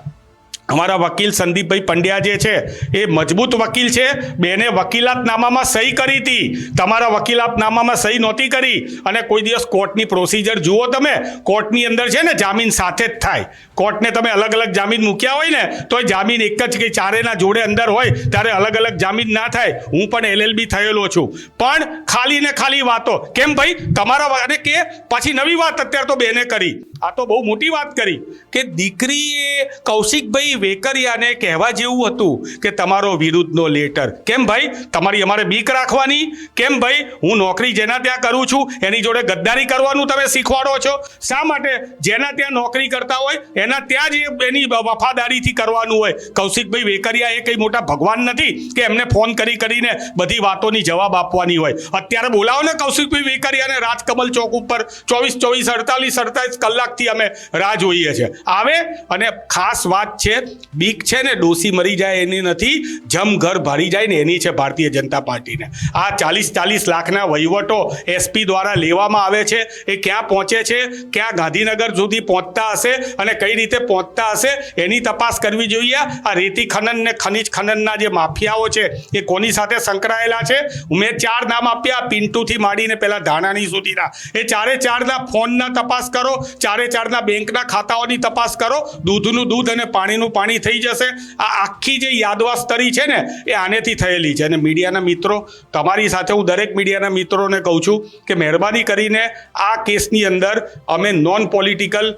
અમારા વકીલ સંદીપભાઈ પંડ્યા જે છે એ મજબૂત વકીલ છે. બેને વકીલાતનામામાં સહી કરી હતી, તમારા વકીલાતનામામાં સહી નહોતી કરી. અને કોઈ દિવસ કોર્ટની પ્રોસિજર જુઓ તમે. કોર્ટની અંદર છે ને જામીન સાથે જ થાય. કોર્ટને તમે અલગ અલગ જામીન મૂક્યા હોય ને તો એ જામીન એક જ કે ચારેના જોડે અંદર હોય ત્યારે અલગ અલગ જામીન ના થાય. હું પણ LLB થયેલો છું, પણ ખાલી ને ખાલી વાતો. કેમ ભાઈ તમારા? અને કે પાછી નવી વાત અત્યારે તો બેને કરી આ તો બહુ મોટી વાત કરી કે દીકરીએ કૌશિકભાઈ વેકરિયાને કહેવા જેવું હતું કે તમારો વિરુદ્ધનો લેટર. કેમ ભાઈ તમારી અમારે બીક રાખવાની? કેમ ભાઈ હું નોકરી જેના ત્યાં કરું છું એની જોડે ગદ્દારી કરવાનું તમે શીખવાડો છો? શા માટે જેના ત્યાં નોકરી કરતા હોય એના ત્યાં જ એની વફાદારીથી કરવાનું હોય? કૌશિકભાઈ વેકરિયા એ કંઈ મોટા ભગવાન નથી કે એમને ફોન કરીને બધી વાતોની જવાબ આપવાની હોય. અત્યારે બોલાવો ને કૌશિકભાઈ વેકરિયાને રાજકમલ ચોક ઉપર 24 48 કલાકથી અમે રાહ જોઈએ છે. આવે અને ખાસ વાત છે, બીક છે ને ડોસી મરી જાય એની નથી, જમ ઘર ભરી જાય ને એની છે ભારતીય જનતા પાર્ટીને. આ 40 લાખના વહીવટો એસપી દ્વારા લેવામાં આવે છે, એ ક્યાં પહોંચે છે, ક્યાં ગાંધીનગર સુધી પહોંચતા હશે અને કઈ રીતે પહોંચતા હશે એની તપાસ કરવી જોઈએ. આ રેતી ખનન ને ખનીજ ખનનના જે માફિયાઓ છે એ કોની સાથે સંકળાયેલા છે? મેં 4 નામ આપ્યા, પિન્ટુથી માંડીને પેલા ધાનાણી સુધીના. એ 4ના ફોનના તપાસ કરો, 4ના બેંકના ખાતાઓની તપાસ કરો, દૂધનું દૂધ અને પાણીનું પાણી થઈ જશે. આ આખી જે યાદવાસ્તરી છે ને એ આનેથી થયેલી છે. અને મીડિયાના મિત્રો, તમારી સાથે હું દરેક મીડિયાના મિત્રોને કહું છું કે મહેરબાની કરીને આ કેસની અંદર અમે નોન પોલિટિકલ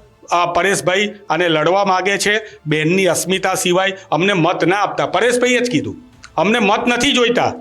પરેશભાઈ આને લડવા માગે છે, બહેનની અસ્મિતા સિવાય અમને મત ના આપતા. પરેશભાઈએ જ કીધું અમને મત નથી જોઈતા.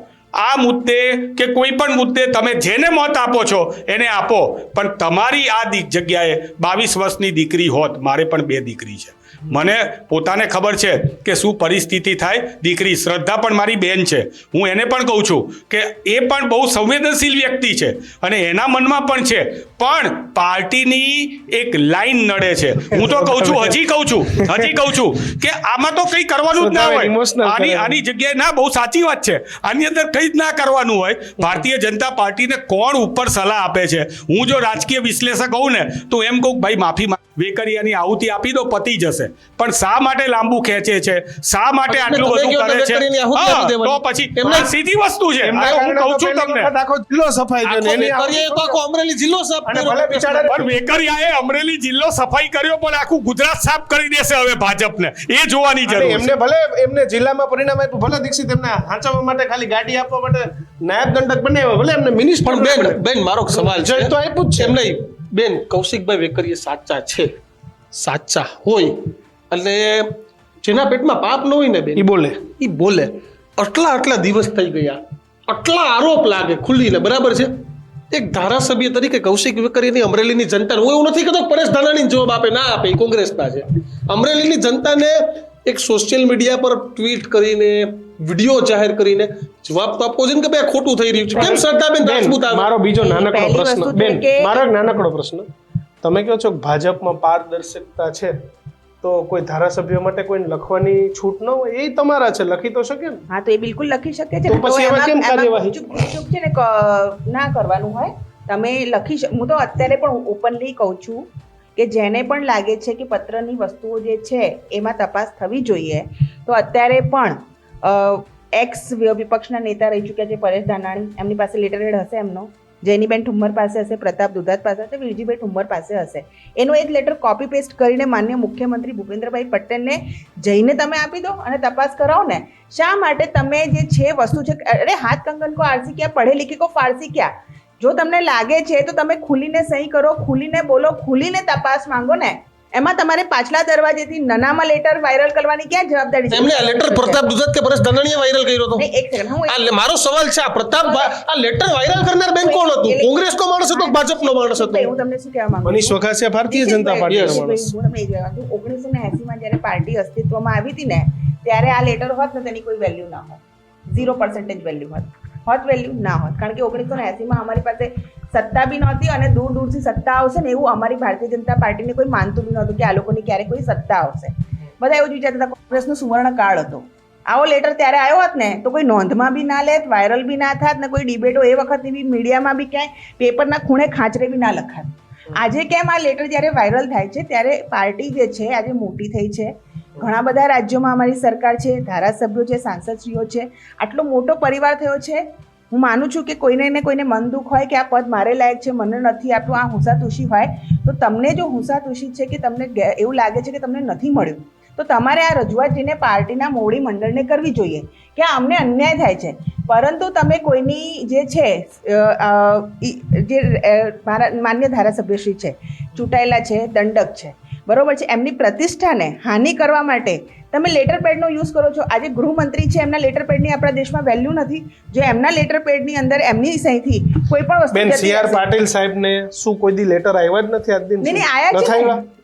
આ મુદ્દે કે કોઈ પણ મુદ્દે તમે જેને મત આપો છો એને આપો, પણ તમારી આ જગ્યાએ 22 વર્ષની દીકરી હોત. મારે પણ 2 દીકરી છે, મને પોતાને ખબર છે કે શું પરિસ્થિતિ થાય. દીકરી શ્રદ્ધા પણ મારી બેન છે, હું એને પણ કહું છું કે એ પણ બહુ સંવેદનશીલ વ્યક્તિ છે અને એના મનમાં પણ છે, પણ પાર્ટીની એક લાઈન નડે છે. હું તો કહું છું, હજી કહું છું કે આમાં તો કંઈ કરવાનું જ ના હોય. આની જગ્યાએ ના, બહુ સાચી વાત છે, આની અંદર કંઈ જ ના કરવાનું હોય. ભારતીય જનતા પાર્ટીને કોણ ઉપર સલાહ આપે છે? હું જો રાજકીય વિશ્લેષક હોઉં ને તો એમ કહું ભાઈ માફી વેકરિયાની આહુતિ આપી દો, પતી જશે. પણ શા માટે લાંબુ ખેંચે છે? શા માટે આટલું બધું કરે છે? તો પછી સીધી વસ્તુ છે. હું કહું છું તમને, આખો જિલ્લો સફાઈ કર્યો ને વેકરિયાએ તો આખો અમરેલી જિલ્લો સાફ કર્યો. પણ વેકરિયાએ અમરેલી જિલ્લો સફાઈ કર્યો, પણ આખું ગુજરાત સાફ કરી દેશે હવે ભાજપને. એ જોવાની જરૂર છે. એમને ભલે એમને જિલ્લામાં પરિણામ આપ્યું, ભલે દીક્ષિત એમને હાંચવવા માટે ખાલી ગાડી આપવા માટે નાયબ દંડક બનાવ્યો, ભલે એમને મિનિસ્ટર. પણ બેન મારો સવાલ છે તો આપ્યું જ છે. એમ નહીં બેન, કૌશિકભાઈ વેકરિયા સાચા છે, સાચા હોય અને જેના પેટમાં પાપ ન હોય ને બેન, ઈ બોલે. આટલા દિવસ થઈ ગયા, આટલા આરોપ લાગે ખુલ્લીને, બરાબર છે. એક ધારાસભ્ય તરીકે કૌશિક વેકરિયાની અમરેલીની જનતા, હું એવું નથી કહેતો પરેશ ધાનાણી જવાબ આપે, ના આપે, એ કોંગ્રેસના છે. અમરેલીની જનતાને એક સોશિયલ મીડિયા પર ટ્વીટ કરીને, વિડીયો જાહેર કરીને જવાબ તો આપવો છે ને કે ભાઈ ખોટું થઈ રહ્યું છે. કેમ શ્રદ્ધાબેન રાજપૂત આવે? મારો બીજો નાનકડો પ્રશ્ન બેન, મારો એક નાનકડો પ્રશ્ન. તમે કહો છો કે ભાજપમાં પારદર્શકતા છે, તો કોઈ ધારાસભ્ય માટે કોઈને લખવાની છૂટ ન હોય? એ તમારા છે, લખી તો શકે ને? હા, તો એ બિલકુલ લખી શકે છે. તો પછી એમાં કેમ કાર્યવાહી? ચૂપ છે ને, ના કરવાનું હોય. તમે લખી હું તો અત્યારે પણ ઓપનલી કહું છું કે જેને પણ લાગે છે કે પત્રની વસ્તુઓ જે છે એમાં તપાસ થવી જોઈએ, તો અત્યારે પણ એક્સ વિપક્ષના નેતા રહી ચૂક્યા છે પરેશ ધાનાણી, એમની પાસે લેટરહેડ હશે એમનો, જેનીબેન ઠુમ્મર પાસે હશે, પ્રતાપ દુધાત પાસે હશે, વિરજીભાઈ ઠુમ્મર પાસે હશે. એનો એક લેટર કોપી પેસ્ટ કરીને માન્ય મુખ્યમંત્રી ભૂપેન્દ્રભાઈ પટેલને જઈને તમે આપી દો અને તપાસ કરાવો ને. શા માટે તમે જે છે વસ્તુ છે, અરે હાથ કંગન કો આરસી ક્યાં, પઢે લિખે કો ફારસી ક્યાં? જો તમને લાગે છે તો તમે ખુલીને સહી કરો, ખુલીને બોલો, ખુલીને તપાસ માંગો ને. એમાં તમારે પાછલા દરવાજેથી નાનામાં લેટર વાયરલ કરવાની ક્યાં જવાબદારી છે? એમને આ લેટર પ્રતાપ દુધાત કે પરેશ ધાનાણીએ વાયરલ કર્યો હતો? એક સેકન્ડ, હું આ મારો સવાલ છે, આ પ્રતાપ આ લેટર વાયરલ કરનાર બેન કોણ હતું? કોંગ્રેસનો માણસ હતો, ભાજપનો માણસ હતો? હું તમને શું કહેવા માંગુ મનીષ વખાસિયા ભારતીય જનતા પાર્ટીનો માણસ. હું તમને એ કહેવા માંગુ, 1980 જ્યારે પાર્ટી અસ્તિત્વમાં આવી હતી ને, ત્યારે આ લેટર હોત ને તેની કોઈ વેલ્યુ ના હોત, 0% વેલ્યુ હોત વેલ્યુ ના હોત. કારણ કે 1980 અમારી પાસે સત્તા બી નહોતી અને દૂર દૂરથી સત્તા આવશે ને એવું અમારી ભારતીય જનતા પાર્ટીને કોઈ માનતું બી નહોતું કે આ લોકોની ક્યારે કોઈ સત્તા આવશે. બધા એવું જ વિચારતા હતા. કોંગ્રેસનો સુવર્ણ કાળ હતો. આવો લેટર ત્યારે આવ્યો હોત ને તો કોઈ નોંધમાં બી ના લેત, વાયરલ બી ના થાત ને કોઈ ડિબેટો એ વખતની બી મીડિયામાં બી ક્યાંય પેપરના ખૂણે ખાંચરે બી ના લખાત. આજે કેમ આ લેટર જ્યારે વાયરલ થાય છે ત્યારે પાર્ટી જે છે આજે મોટી થઈ છે, ઘણા બધા રાજ્યોમાં અમારી સરકાર છે, ધારાસભ્યો છે, સાંસદશ્રીઓ છે, આટલો મોટો પરિવાર થયો છે. હું માનું છું કે કોઈને ને કોઈને મન દુઃખ હોય કે આ પદ મારે લાયક છે, મને નથી આપ્યું, આ હુંસાતુશી હોય, તો તમને જો હુંસાતુશી છે કે તમને એવું લાગે છે કે તમને નથી મળ્યું, તો તમારે આ રજૂઆત જઈને પાર્ટીના મોવડી મંડળને કરવી જોઈએ કે અમને અન્યાય થાય છે. પરંતુ તમે કોઈની જે છે માન્ય ધારાસભ્યશ્રી છે, ચૂંટાયેલા છે, દંડક છે, બરોબર છે, એમની પ્રતિષ્ઠાને હાનિ કરવા માટે તમે લેટર પેડનો યુઝ કરો છો. આજે ગૃહમંત્રી છે, એમના લેટર પેડની આપણા દેશમાં વેલ્યુ નથી. જો એમના લેટર પેડની અંદર એમની સહીથી કોઈ પણ વસ્તુ બેન જતી સી આર રહેશે. પાટીલ સાહેબને શું કોઈ દી લેટર આવ્યા જ નથી આજ દિન નહીં, સુધી? આયા નથી છે ને. આવ્યા?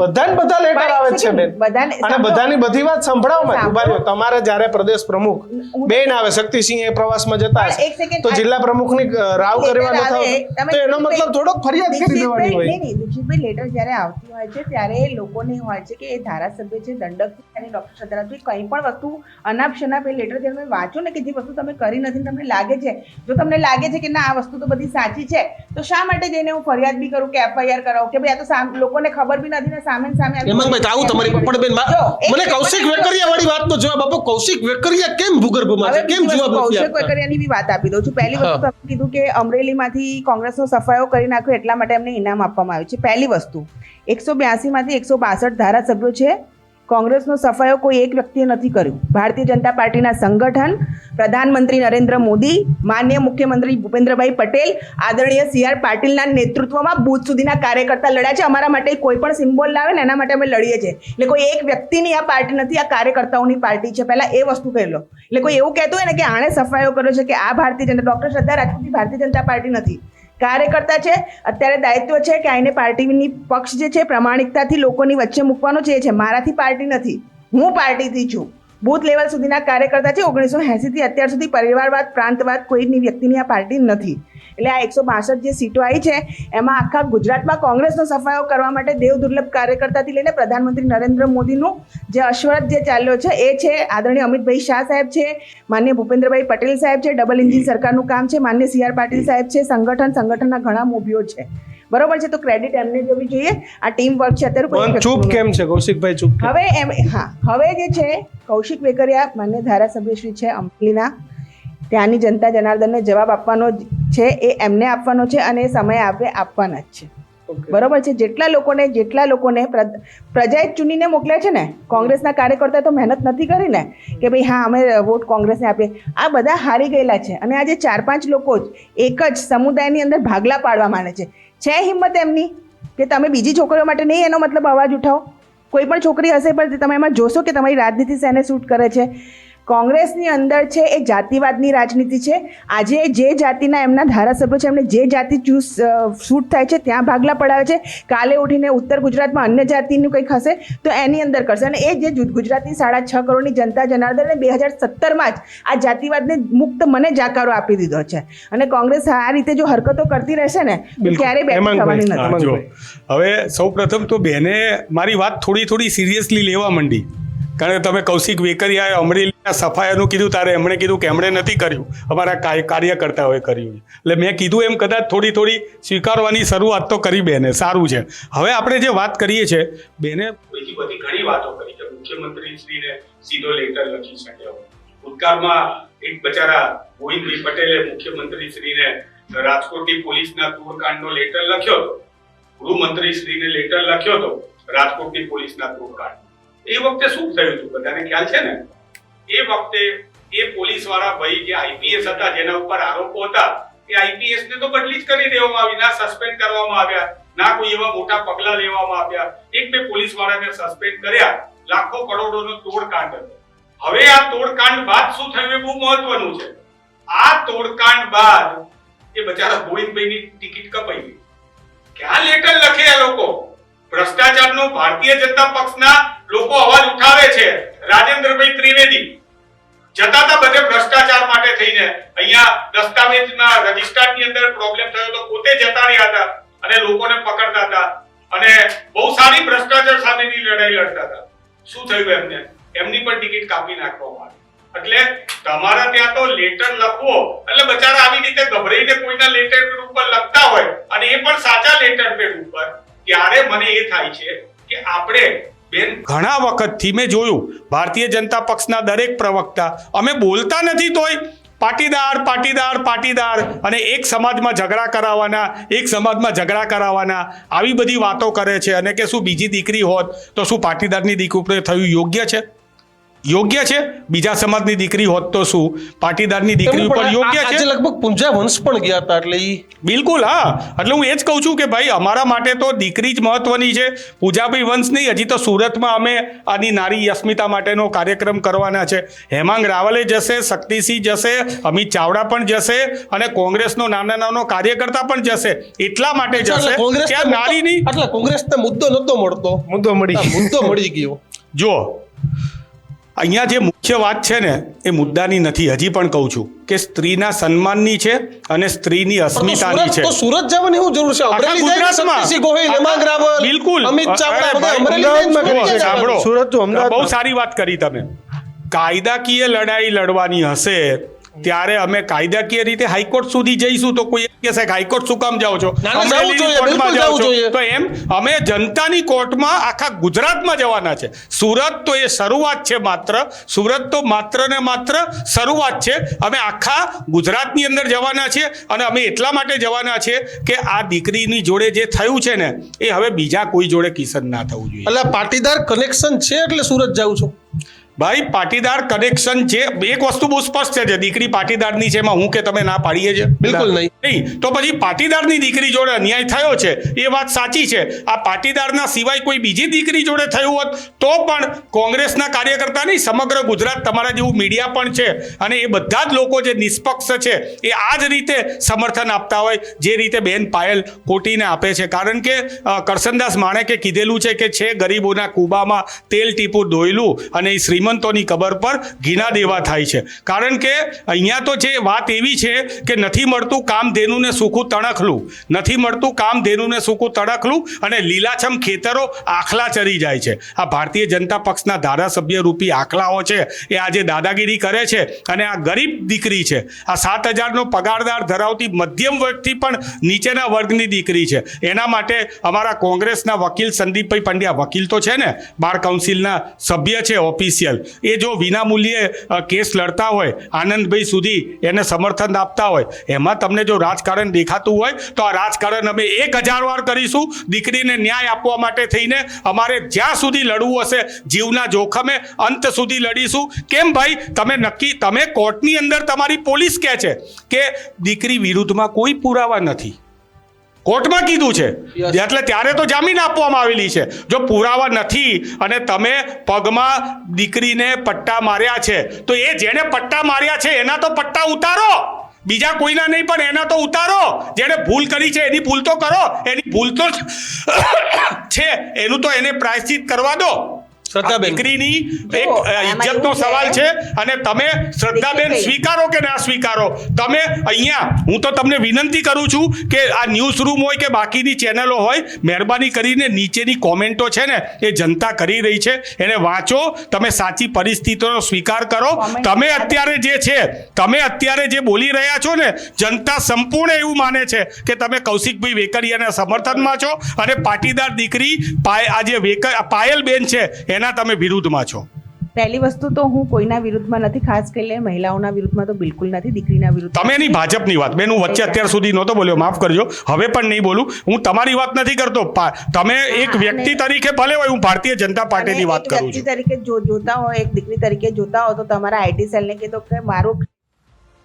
બધાને બધા લેટર આવે જ છે બેન. બધાને અને બધાની બધી વાત સંભળાવો માં ઉભા રહ્યો. તમારે જ્યારે પ્રદેશ પ્રમુખ બેન આવે, શક્તિસિંહ એ પ્રવાસમાં જતા એક હશે, સેકન્ડ, તો જિલ્લા પ્રમુખની રાવ કરવા લેટર નથી આવે, આવતા, તમે તો એનો મતલબ દીક્ષિતભાઈ- થોડોક ફરિયાદ કરી દેવાની હોય. નહીં, દીક્ષિતભાઈ, લેટર જ્યારે આવતી હોય છે ત્યારે લોકોને હોય છે કે એ ધારાસભ્ય છે, દંડક છે, અને ડોક્ટર શ્રદ્ધા કંઈ પણ વસ્તુ અનાપ શનાપ એ લેટર તમે વાંચો ને કે જે વસ્તુ તમે કરી નથી, તમને લાગે છે, જો તમને લાગે છે કે ના આ વસ્તુ તો બધી સાચી છે, તો શા માટે જઈને હું ફરિયાદ બી કરું કે FIR કરાવું કે ભાઈ આ તો લોકોને ખબર બી નથી ને સામે હેમાંગભાઈ, આવું તમારી પણ બેન મને કૌશિક વેકરિયા વાળી વાતનો જવાબ આપો. કૌશિક વેકરિયા કેમ ભૂગર્ભમાં છે? કેમ જવાબ નથી કૌશિક આપતા? વેકરિયાની બી વાત આપી દઉં છું. પહેલી વસ્તુ તો આપણે કીધું કે અમરેલીમાંથી કોંગ્રેસનો સફાયો કરી નાખ્યો એટલા માટે એમને ઇનામ આપવામાં આવ્યું છે. પહેલી વસ્તુ, 182 માંથી 162 ધારાસભ્યો છે. કોંગ્રેસનો સફાયો કોઈ એક વ્યક્તિએ નથી કર્યું. ભારતીય જનતા પાર્ટીના સંગઠન, પ્રધાનમંત્રી નરેન્દ્ર મોદી, માનનીય મુખ્યમંત્રી ભૂપેન્દ્રભાઈ પટેલ, આદરણીય CR પાટીલના નેતૃત્વમાં બૂથ સુધીના કાર્યકર્તા લડ્યા છે. અમારા માટે કોઈ પણ સિમ્બોલ લાવે ને એના માટે અમે લડીએ છીએ. એટલે કોઈ એક વ્યક્તિની આ પાર્ટી નથી, આ કાર્યકર્તાઓની પાર્ટી છે. પહેલા એ વસ્તુ કહી લો. એટલે કોઈ એવું કહેતું હોય ને કે આણે સફાયો કર્યો છે કે આ ભારતીય જનતા, ડોક્ટર શ્રદ્ધા રાજપૂતની ભારતીય જનતા પાર્ટી નથી, કાર્યકર્તા છે. અત્યારે દાયિત્વ છે કે આને પાર્ટીની પક્ષ જે છે પ્રામાણિકતાથી લોકોની વચ્ચે મૂકવાનો છે. મારાથી પાર્ટી નથી, હું પાર્ટીથી છું. બૂથ લેવલ સુધીના કાર્યકર્તા છે. 1980 થી અત્યાર સુધી પરિવારવાદ, પ્રાંતવાદ કોઈની વ્યક્તિની આ પાર્ટી નથી. એટલે આ 162 જે સીટો આવી છે એમાં આખા ગુજરાતમાં કોંગ્રેસનો સફાયો કરવા માટે દેવ દુર્લભ કાર્યકર્તાથી લઈને પ્રધાનમંત્રી નરેન્દ્ર મોદીનું જે અશ્વરથ જે ચાલ્યો છે એ છે. આદરણીય અમિતભાઈ શાહ સાહેબ છે, માનનીય ભૂપેન્દ્રભાઈ પટેલ સાહેબ છે, ડબલ એન્જિન સરકારનું કામ છે, માનનીય CR પાટીલ સાહેબ છે, સંગઠનના ઘણા મોભીઓ છે, બરોબર છે. તો ક્રેડિટ એમને જોવી જોઈએ. આ ટીમ વર્ક છે. અત્યારે કોઈ પણ ચૂપ કેમ છે કૌશિકભાઈ? ચૂપ કેમ? હવે જે છે કૌશિક વેકરિયા માન્ય ધારાસભ્યશ્રી છે અમરેલીના, ત્યાંની જનતા જનાર્દનને જવાબ આપવાનો છે એ એમને આપવાનો છે અને એ સમય આપવાના જ છે. બરોબર છે. જેટલા લોકોને પ્રજાએ ચૂનીને મોકલ્યા છે ને, કોંગ્રેસના કાર્યકર્તાએ તો મહેનત નથી કરી ને કે ભાઈ હા અમે વોટ કોંગ્રેસને આપીએ. આ બધા હારી ગયેલા છે અને આજે 4-5 લોકો જ એક જ સમુદાયની અંદર ભાગલા પાડવા માંડે છે. હિંમત એમની કે તમે બીજી છોકરીઓ માટે નહીં એનો મતલબ અવાજ ઉઠાવો. કોઈ પણ છોકરી હશે પણ તમે એમાં જોશો કે તમારી રાજનીતિ શેને સૂટ કરે છે. કોંગ્રેસની અંદર છે એ જાતિવાદની રાજનીતિ છે. આજે જે જાતિના એમના ધારાસભ્યો છે એમને જે જાતિ સૂટ થાય છે ત્યાં ભાગલા પડાવે છે. કાલે ઉઠીને ઉત્તર ગુજરાતમાં અન્ય જાતિનું કંઈક હશે તો એની અંદર કરશે. અને એ જે ગુજરાતની 6.5 કરોડની જનતા જનાર્દનને 2017માં જ આ જાતિવાદને મુક્ત મને જાકારો આપી દીધો છે. અને કોંગ્રેસ આ રીતે જો હરકતો કરતી રહેશે ને ક્યારેય બેઠી થવાની નથી. જો હવે સૌપ્રથમ તો બેને મારી વાત થોડી સિરિયસલી લેવા માંડી. કારણ કે તમે કૌશિક વેકરિયાએ અમરેલીના સફાયાનું કીધું, તારે એમણે કીધું કે એમણે નથી કર્યું, અમારા કાર્યકર્તાઓએ કર્યું. એટલે મેં કીધું એમ કદાચ થોડી સ્વીકારવાની શરૂઆત તો કરી બેને, સારું છે. હવે આપણે જે વાત કરીએ છીએ, બેને બીજી બધી ઘણી વાતો કરી કે મુખ્યમંત્રીશ્રીને સીધો લેટર લખી શકે. ભૂતકાળમાં એક બચારા ગોવિંદભાઈ પટેલે મુખ્યમંત્રીશ્રીને રાજકોટની પોલીસના તોડકાંડનો લેટર લખ્યો હતો, ગૃહમંત્રીશ્રીને લેટર લખ્યો હતો રાજકોટની પોલીસના તોડકાંડ. એ વખતે શું થયું હતું બધાને ખ્યાલ છે ને? એ વખતે એ પોલીસ વાળા ભાઈ જે IPS હતા, જેના ઉપર આરોપો હતા, એ IPS ને તો બદલી જ કરી દેવામાં આવી, ના સસ્પેન્ડ કરવામાં આવ્યા, ના કોઈ એવા મોટા પગલા લેવામાં આવ્યા. 1-2 પોલીસ વાળાને સસ્પેન્ડ કર્યા. લાખો કરોડોનો તોડકાંડ હતો. હવે આ તોડકાંડ બાદ શું થયું એ બહુ મહત્વનું છે. આ તોડકાંડ બાદ એ બચારા ગોવિંદભાઈની ટિકિટ કપાઈ ગઈ. ક્યાં લેટર લખે આ લોકો? ભ્રષ્ટાચારનો ભારતીય જનતા પક્ષના લોકો અવાજ ઉઠાવે છે. રાજેન્દ્રભાઈ ત્રિવેદી જતા હતા બધે ભ્રષ્ટાચાર માટે થઈને, અહીંયા દસ્તાવેજમાં રજિસ્ટરની અંદર પ્રોબ્લેમ થયો તો પોતે જતા રહ્યા હતા અને લોકોને પકડતા હતા અને બહુ સારી ભ્રષ્ટાચાર સામેની લડાઈ લડતા હતા. શું થયું એમને? એમની પણ ટિકિટ કાપી નાખવામાં આવી. એટલે તમારા ત્યાં તો લેટર લખવો એટલે બચારા આવી રીતે ગભરાઈને કોઈના લેટર પેડ ઉપર લખતા હોય અને એ પણ સાચા લેટર પેડ ઉપર, ત્યારે મને એ થાય છે કે આપણે ઘણા વખતથી મેં જોયું ભારતીય જનતા પક્ષના દરેક પ્રવક્તા અમે બોલતા નથી તોય પાટીદાર અને એક સમાજમાં ઝઘડા કરાવવાના આવી બધી વાતો કરે છે. અને કે શું બીજી દીકરી હોત તો શું પાટીદારની દીકરી ઉપર થયું યોગ્ય છે? યોગ્ય છે? બીજા સમાજની દીકરી હોત તો શું પાટીદારની દીકરી ઉપર યોગ્ય છે? આજે લગભગ પુંજા વંશ પણ ગયા હતા એટલે ઈ બિલકુલ, હા. એટલે હું એ જ કહું છું કે ભાઈ અમારા માટે તો દીકરી જ મહત્વની છે, પૂજાભાઈ વંશ નહીં. હજી તો સુરતમાં અમે આની નારી અસ્મિતા માટેનો કાર્યક્રમ કરવાના છે. હેમાંગ રાવલે જશે, શક્તિસિંહ જશે, અમિત ચાવડા પણ જશે અને કોંગ્રેસનો નાનો કાર્યકર્તા પણ જશે. એટલા માટે જશે કે આ નારીની એટલે કોંગ્રેસને મુદ્દો નતો મળતો, મુદ્દો મળી ગયો. જો અહીંયા જે મુખ્ય વાત છે ને એ મુદ્દાની નથી. હજી પણ કહું છું કે સ્ત્રીના સન્માનની છે અને સ્ત્રીની અસ્મિતાની છે. તો સુરત જવાની શું જરૂર છે? અમરેલી જાય ને શક્તિસિંહ ગોહિલ, હેમાંગ રાવલ, બિલકુલ, અમિત ચાવડા બધા અમરેલી અમદાવાદમાં જાય કરી છે. સાંભળો, સુરત તો અમદાવાદ. બહુ સારી વાત કરી તમે. કાયદાકીય લડાઈ લડવાની હશે ત્યારે અમે કાયદાકીય રીતે હાઈકોર્ટ સુધી જઈશું. તો કોઈ કહેશે કે હાઈકોર્ટ શું કામ જાઓ છો, ના, જવું અમરેલીની જોઈએ, કોર્ટમાં બિલકુલ જાઓ જવું છો? જોઈએ. તો એમ અમે જનતાની કોર્ટમાં આખા ગુજરાતમાં જવાના છે. સુરત તો એ શરૂઆત છે માત્ર. સુરત તો માત્ર ને માત્ર શરૂઆત છે. અમે આખા ગુજરાતની અંદર જવાના છે અને અમે એટલા માટે જવાના છે કે આ દીકરીની જોડે જે થયું છે ને એ હવે બીજા કોઈ જોડે કિસ્સા ના થવું જોઈએ. એટલે પાટીદાર કનેક્શન છે એટલે સુરત જાઉં છું. ભાઈ પાટીદાર કનેક્શન છે. એક વસ્તુ બહુ સ્પષ્ટ છે, દીકરી પાટીદારની છે, એમાં હું કે તમે ના પાડીએ છે? બિલકુલ નહીં. તો પછી પાટીદારની દીકરી જોડે અન્યાય થયો છે એ વાત સાચી છે. આ પાટીદારના સિવાય કોઈ બીજી દીકરી જોડે થયું હોત તો પણ કોંગ્રેસના કાર્યકર્તા નહીં, સમગ્ર ગુજરાત તમારા જેવું મીડિયા પણ છે અને એ બધા જ લોકો જે નિષ્પક્ષ છે એ આ જ રીતે સમર્થન આપતા હોય જે રીતે બેન પાયલ કોટીને આપે છે. કારણ કે કરશનદાસ માણેકે કીધેલું છે કે છે ગરીબોના કૂબામાં તેલ ટીપું દોયલું અને એ શ્રીમંતોની કબર પર ઘીના દેવા થાય છે. કારણ કે અહીંયા તો જે વાત એવી છે કે નથી મળતું કામધેનુને સૂકું તણખલું, નથી મળતું કામધેનુને સૂકું તણખલું અને લીલાછમ ખેતરો આખલા ચરી જાય છે. આ ભારતીય જનતા પક્ષના ધારાસભ્ય રૂપી આખલાઓ છે એ આજે દાદાગીરી કરે છે અને આ ગરીબ દીકરી છે, આ 7,000નો પગારદાર ધરાવતી મધ્યમ વર્ગથી પણ નીચેના વર્ગની દીકરી છે. એના માટે અમારા કોંગ્રેસના વકીલ સંદીપભાઈ પંડ્યા, વકીલ તો છે ને, બાર કાઉન્સિલના સભ્ય છે, ઓફિસિયલ, એ જો વિનામૂલ્યે કેસ લડતા હોય, આનંદભાઈ સુધી એને સમર્થન આપતા હોય, એમાં તમને જો રાજકારણ દેખાતું હોય તો આ રાજકારણ અમે 1000 વાર કરીશું. દીકરીને ન્યાય આપવા માટે થઈને અમારે જ્યાં સુધી લડવું હશે જીવના જોખમે અંત સુધી લડીશું. કેમ ભાઈ? તમે કોર્ટની અંદર તમારી પોલીસ કહે છે કે દીકરી વિરુદ્ધમાં કોઈ પુરાવા નથી, કોર્ટમાં કીધું છે, એટલે ત્યારે તો જામીન આપવામાં આવેલી છે. જો પુરાવા નથી અને તમે પગમાં દીકરીને પટ્ટા માર્યા છે તો એ જેને પટ્ટા માર્યા છે એના તો પટ્ટા ઉતારો, બીજા કોઈના નહીં પણ એના તો ઉતારો. જેને ભૂલ કરી છે એની ભૂલ તો કરો, એની ભૂલ તો છે એનું તો એને પ્રાયશ્ચિત કરવા દો. દીકરીની એક ઇજ્જતનો સવાલ છે અને તમે શ્રદ્ધાબેન સ્વીકારો કે ના સ્વીકારો, તમે અહીંયા હું તો તમને વિનંતી કરું છું કે આ ન્યૂઝ રૂમ હોય કે બાકીની ચેનલો હોય, મહેરબાની કરીને નીચેની કોમેન્ટો છે ને એ જનતા કરી રહી છે એને વાંચો, તમે સાચી પરિસ્થિતિનો સ્વીકાર કરો. તમે અત્યારે જે બોલી રહ્યા છો ને, જનતા સંપૂર્ણ એવું માને છે કે તમે કૌશિકભાઈ વેકરિયાના સમર્થનમાં છો અને પાટીદાર દીકરી આજે પાયલબેન છે એના તમે વિરુદ્ધમાં છો. પહેલી વસ્તુ તો હું કોઈના વિરુદ્ધમાં નથી, ખાસ કરીને મહિલાઓના વિરુદ્ધમાં તો બિલકુલ નથી, દીકરીના વિરુદ્ધ. તમે એની ભાજપની વાત, બેન હું વચ્ચે અત્યાર સુધી નહોતો બોલ્યો, માફ કરજો, હવે પણ નહીં બોલું. હું તમારી વાત નથી કરતો, તમે એક વ્યક્તિ તરીકે ભલે હોય, હું ભારતીય જનતા પાર્ટીની વાત કરું છું. વ્યક્તિ તરીકે જોતા હોય, એક દીકરી તરીકે જોતા હો તો તમારા આઈટી સેલને કીધો કે મારું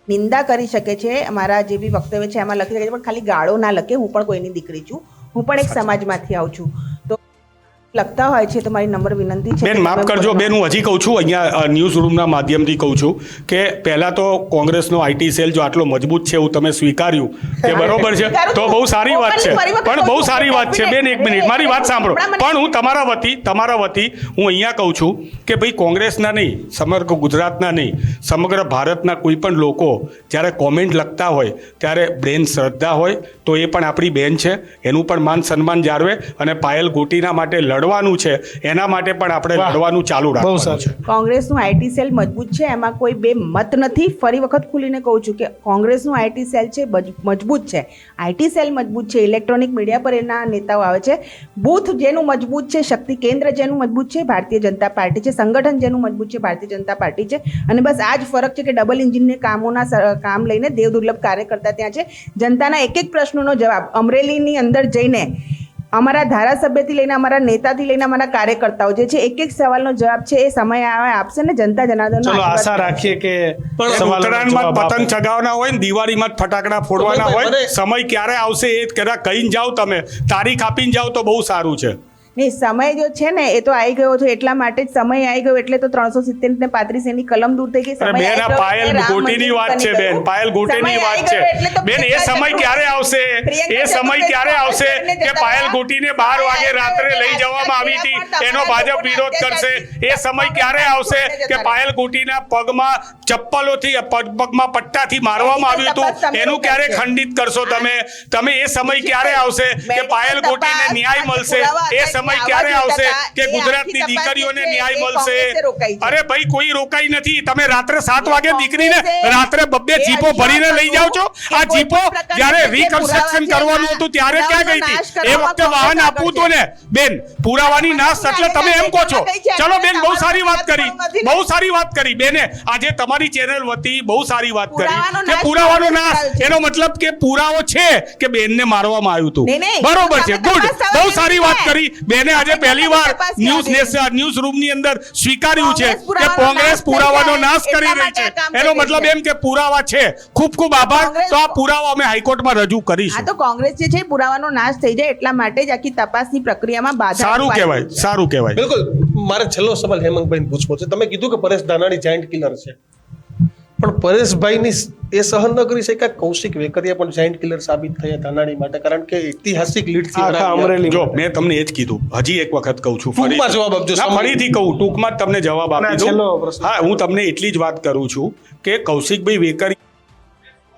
નિંદા કરી શકે છે, મારા જે બી વક્તવ્ય છે એમાં લખી શકે છે, પણ ખાલી ગાળો ના લખે. હું પણ કોઈની દીકરી છું, હું પણ એક સમાજમાંથી આવું છું, તો લખતા હોય છે તો મારી નંબર વિનંતી છે. બેન માફ કરજો બેન, હું હજી કહું છું અહીંયા ન્યૂઝ રૂમના માધ્યમથી કહું છું કે પહેલા તો કોંગ્રેસનો આઈટી સેલ જો આટલો મજબૂત છે એવું તમે સ્વીકાર્યું કે બરોબર છે તો બહુ સારી વાત છે, પણ બહુ સારી વાત છે બેન. એક મિનિટ મારી વાત સાંભળો. પણ હું તમારા વતી હું અહીંયા કહું છું કે ભાઈ કોંગ્રેસના નહીં, સમગ્ર ગુજરાતના નહીં, સમગ્ર ભારતના કોઈ પણ લોકો જ્યારે કોમેન્ટ લખતા હોય ત્યારે બેન શ્રદ્ધા હોય તો એ પણ આપણી બેન છે, એનું પણ માન સન્માન જાળવે અને પાયલ ગોટીના માટે લડવાનું છે, એના માટે પણ આપણે લડવાનું ચાલુ રાખવાનું છે. કોંગ્રેસનું આઈટી સેલ મજબૂત છે, એમાં કોઈ બે મત નથી. ફરી વખત ખુલીને કહું છું કે કોંગ્રેસનું આઈટી સેલ છે મજબૂત છે, આઈટી સેલ મજબૂત છે, ઇલેક્ટ્રોનિક મીડિયા પર એના નેતાઓ આવે છે. બૂથ જેનું મજબૂત છે, શક્તિ કેન્દ્ર જેનું મજબૂત છે, ભારતીય જનતા પાર્ટી છે, સંગઠન જેનું મજબૂત છે, ભારતીય જનતા પાર્ટી છે. અને બસ આ જ ફરક છે કે ડબલ એન્જિનને કામ લઈને દેવ દુર્લભ કાર્યકર્તા ત્યાં છે. જનતાના એક એક પ્રશ્નનો જવાબ અમરેલીની અંદર જઈને અમારા ધારાસભ્યથી લઈને અમારા નેતાથી લઈને અમારા કાર્યકર્તાઓ જે છે એક સવાલનો જવાબ છે એ સમય આવે આપશે ને જનતા જનાર્દનનો ચલો આશીર્વાદ આશા રાખીએ કે સવાલોનો ઉત્તરાયણમાં જવાબ પતંગ આપો. ચગાવવાના હોય ને દિવાળીમાં જ ફટાકડા ફોડવાના હોય મને- સમય ક્યારે આવશે એ કદાચ કહીને જાઓ તમે તારીખ આપીને જાઓ તો બહુ સારું છે. નહીં સમય જો છે ને એ તો આવી ગયો છે એટલા માટે જ સમય આવી ગયો એટલે તો 370 ને 35 એની કલમ દૂર થઈ ગઈ. અરે સમય બેન, આવી આ ગયો પાયલ એટલે રામ ગોટીની મંદિર વાત છે બની બેન, ગયું. પાયલ ગોટીની સમય વાત આવી છે ગયો એટલે તો બેન. એ પ્રિયંકા સમય ચતુર્વેદી- ક્યારે આવશે? પ્રિયંકા એ સમય ચતુર્વેદી ક્યારે આવશે કોંગ્રેસને કે જતા પાયલ રહ્યા? ગોટીને 12 વાગે રાત્રે લઈ જવામાં આવી હતી, એનો ભાજપ વિરોધ કરશે? એ સમય ક્યારે આવશે કે પાયલ ગોટીના પગમાં ચપ્પલોથી પગમાં પટ્ટાથી મારવામાં આવ્યું હતું, એનું ક્યારે ખંડિત કરશો તમે? તમે એ સમય ક્યારે આવશે કે પાયલ ગોટીને ન્યાય મળશે? એ સમય ક્યારે આવશે કે ગુજરાતની દીકરીઓને ન્યાય મળશે? અરે ભાઈ, કોઈ રોકાઈ નથી. તમે રાત્રે 7 વાગે દીકરીને રાત્રે 2 જીપો ભરીને લઈ જાઓ છો. આ જીપો જ્યારે રિકન્સ્ટ્રક્શન કરવાનું હતું ત્યારે ક્યાં ગઈ હતી? એ વખતે વાહન આપવું હતું ને બેન. પુરાવાની નાશ એટલે તમે એમ કહો છો? ચલો બેન, બહુ સારી વાત કરી, બહુ સારી વાત કરી બેને. આજે તમારી ચેનલ વતી બહુ સારી વાત કરી કે પુરાવાનો નાશ, એનો મતલબ કે પુરાવો છે કે બેનને મારવામાં આવ્યું હતું. નહીં. બરોબર છે, આપણે ગુડ, તપાસ બહુ સારી વાત થવાની કરી બેને. આજે પહેલી વાર ન્યૂઝ રૂમની અંદર સ્વીકાર્યું છે કે કોંગ્રેસ પુરાવાનો નાશ કરી રહી છે. એનો મતલબ એમ કે પુરાવા છે. ખૂબ ખૂબ આભાર. તો આ પુરાવા અમે હાઈકોર્ટમાં રજૂ આ કરીશું. તો કોંગ્રેસ જે છે પુરાવાનો નાશ થઈ જાય એટલા માટે જ આખી તપાસની પ્રક્રિયામાં બાધા સારું પાડી કહેવાય, છે. સારું કહેવાય. બિલકુલ. મારે છેલ્લો સવાલ હેમંતભાઈને પૂછવો છે. તમે કીધું કે પરેશ ધાનાણી જાયન્ટ કિલર છે, પણ પરેશભાઈની એ સહન ન કરી શક્યા કૌશિક વેકરિયા પણ જાયન્ટ કિલર સાબિત થયા ધાનાણી માટે, કારણ કે ઐતિહાસિક લીડથી આખા હરાવ્યા. અમરેલી જો મેં તમને એ જ કીધું, હજી એક વખત કહું છું, ટૂંકમાં જવાબ આપજો. ના, ફરીથી કહું, ટૂંકમાં જ તમને જવાબ ના, આપી છેલ્લો દઉં. પ્રશ્ન. હા, હું તમને એટલી જ વાત કરું છું કે કૌશિકભાઈ વેકરિયા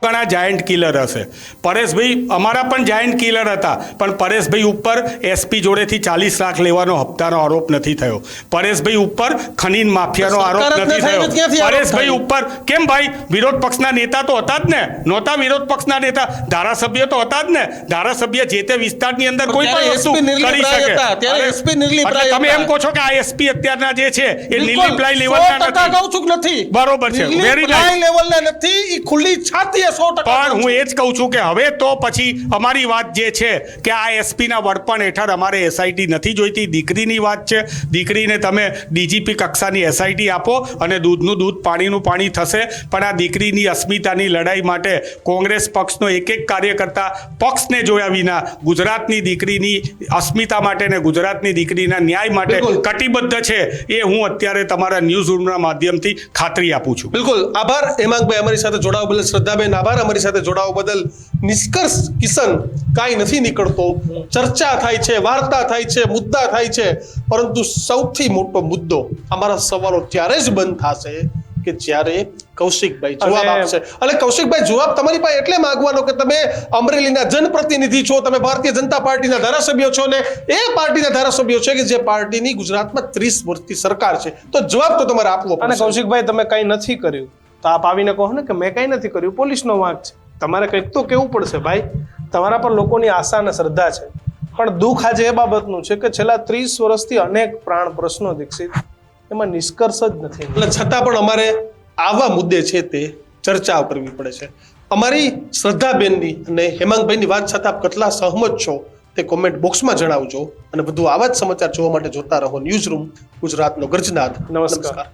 ઘણા જાયન્ટ કિલર હશે. પરેશભાઈ અમારા પણ જાયન્ટ કિલર હતા, પણ પરેશભાઈ ઉપર એસપી જોડેથી 40 લાખ લેવાનો હપ્તાનો આરોપ નથી થયો. પરેશભાઈ ઉપર ખનીન માફિયાનો આરોપ સરકાર જ નથી થાય થયો. તો ક્યાંથી આરોપ પરેશભાઈ થાય? ઉપર કેમ ભાઈ? વિરોધ પક્ષના નેતા તો હતા જ ને? નહોતા વિરોધ પક્ષના નેતા? ધારાસભ્ય તો હતા જ ને? ધારાસભ્ય જે તે વિસ્તારની અંદર કોઈ ત્યારે પણ વસ્તુ SP નિર્લિપ કરી રાય શકે. હતા, ત્યારે અરે, SP નિર્લિપ એટલે રાય તમે એમ હતા. કહો છો કે આ એસપી અત્યારના જે છે એ બિલકુલ, નિર્લિપ રાય લેવલના 100% નથી? કહું છું કે નથી. બરોબર છે, નિર્લિપ very રાય nice. લેવલના નથી, ઈ ખુલ્લી છાતીએ 100% પણ કહું હું છું. એ જ કહું છું કે હવે તો પછી અમારી વાત જે છે કે આ એસપીના વડપણ હેઠળ અમારે એસઆઈટી નથી જોઈતી. દીકરીની વાત છે, દીકરીને તમે ડીજીપી કક્ષાની એસઆઈટી આપો અને દૂધનું દૂધ પાણીનું પાણી થશે. પણ આ દીકરીની અસ્મિતાની લડાઈ માટે કોંગ્રેસ પક્ષનો એક કાર્યકર્તા પક્ષને જોયા વિના ગુજરાતની દીકરીની અસ્મિતા માટે ને ગુજરાતની દીકરીના ન્યાય માટે બિલકુલ. કટિબદ્ધ છે. એ હું અત્યારે તમારા ન્યૂઝ રૂમના માધ્યમથી ખાતરી આપું છું. બિલકુલ આભાર હેમાંગભાઈ, અમારી સાથે જોડાવા બદલ. શ્રદ્ધાબેન આભાર અમારી સાથે જોડાવા બદલ. નિષ્કર્ષ કિશન કાંઈ નથી નીકળતો. ચર્ચા થાય છે, વાર્તા થાય છે, મુદ્દા થાય છે, પરંતુ સૌથી મોટો મુદ્દો અમારા સવાલો ત્યારે જ બંધ થશે કે જ્યારે કૌશિકભાઈ જવાબ અને- આપશે. અને કૌશિકભાઈ જવાબ તમારી પાસે એટલે માંગવાનો કે તમે અમરેલીના જનપ્રતિનિધિ છો, તમે ભારતીય જનતા પાર્ટીના ધારાસભ્યો છો ને એ પાર્ટીના ધારાસભ્યો છે કે જે પાર્ટીની ગુજરાતમાં 30 વર્ષથી સરકાર છે, તો જવાબ તો તમારે આપવો અને પડશે. કૌશિકભાઈ તમે કંઈ નથી કર્યું તો આપ આવીને કહો ને કે મેં કંઈ નથી કર્યું, પોલીસનો વાંક છે. તમારે કંઈક તો કેવું પડશે ભાઈ. તમારા પર લોકોની આશા અને શ્રદ્ધા છે, પણ દુઃખ આજે એ બાબતનું છે કે છેલ્લા 30 વર્ષથી અનેક પ્રાણ પ્રશ્નો દીક્ષિત, એમાં નિષ્કર્ષ જ નથી. એટલે છતાં પણ અમારે આવા મુદ્દે છે તે ચર્ચા કરવી પડે છે. અમારી શ્રદ્ધાબેનની અને હેમાંગભાઈની વાત સાથે આપ કેટલા સહમત છો તે કોમેન્ટ બોક્સમાં જણાવજો. અને વધુ આવા જ સમાચાર જોવા માટે જોતા રહો ન્યૂઝ રૂમ, ગુજરાતનો ગર્જનાદ. નમસ્કાર.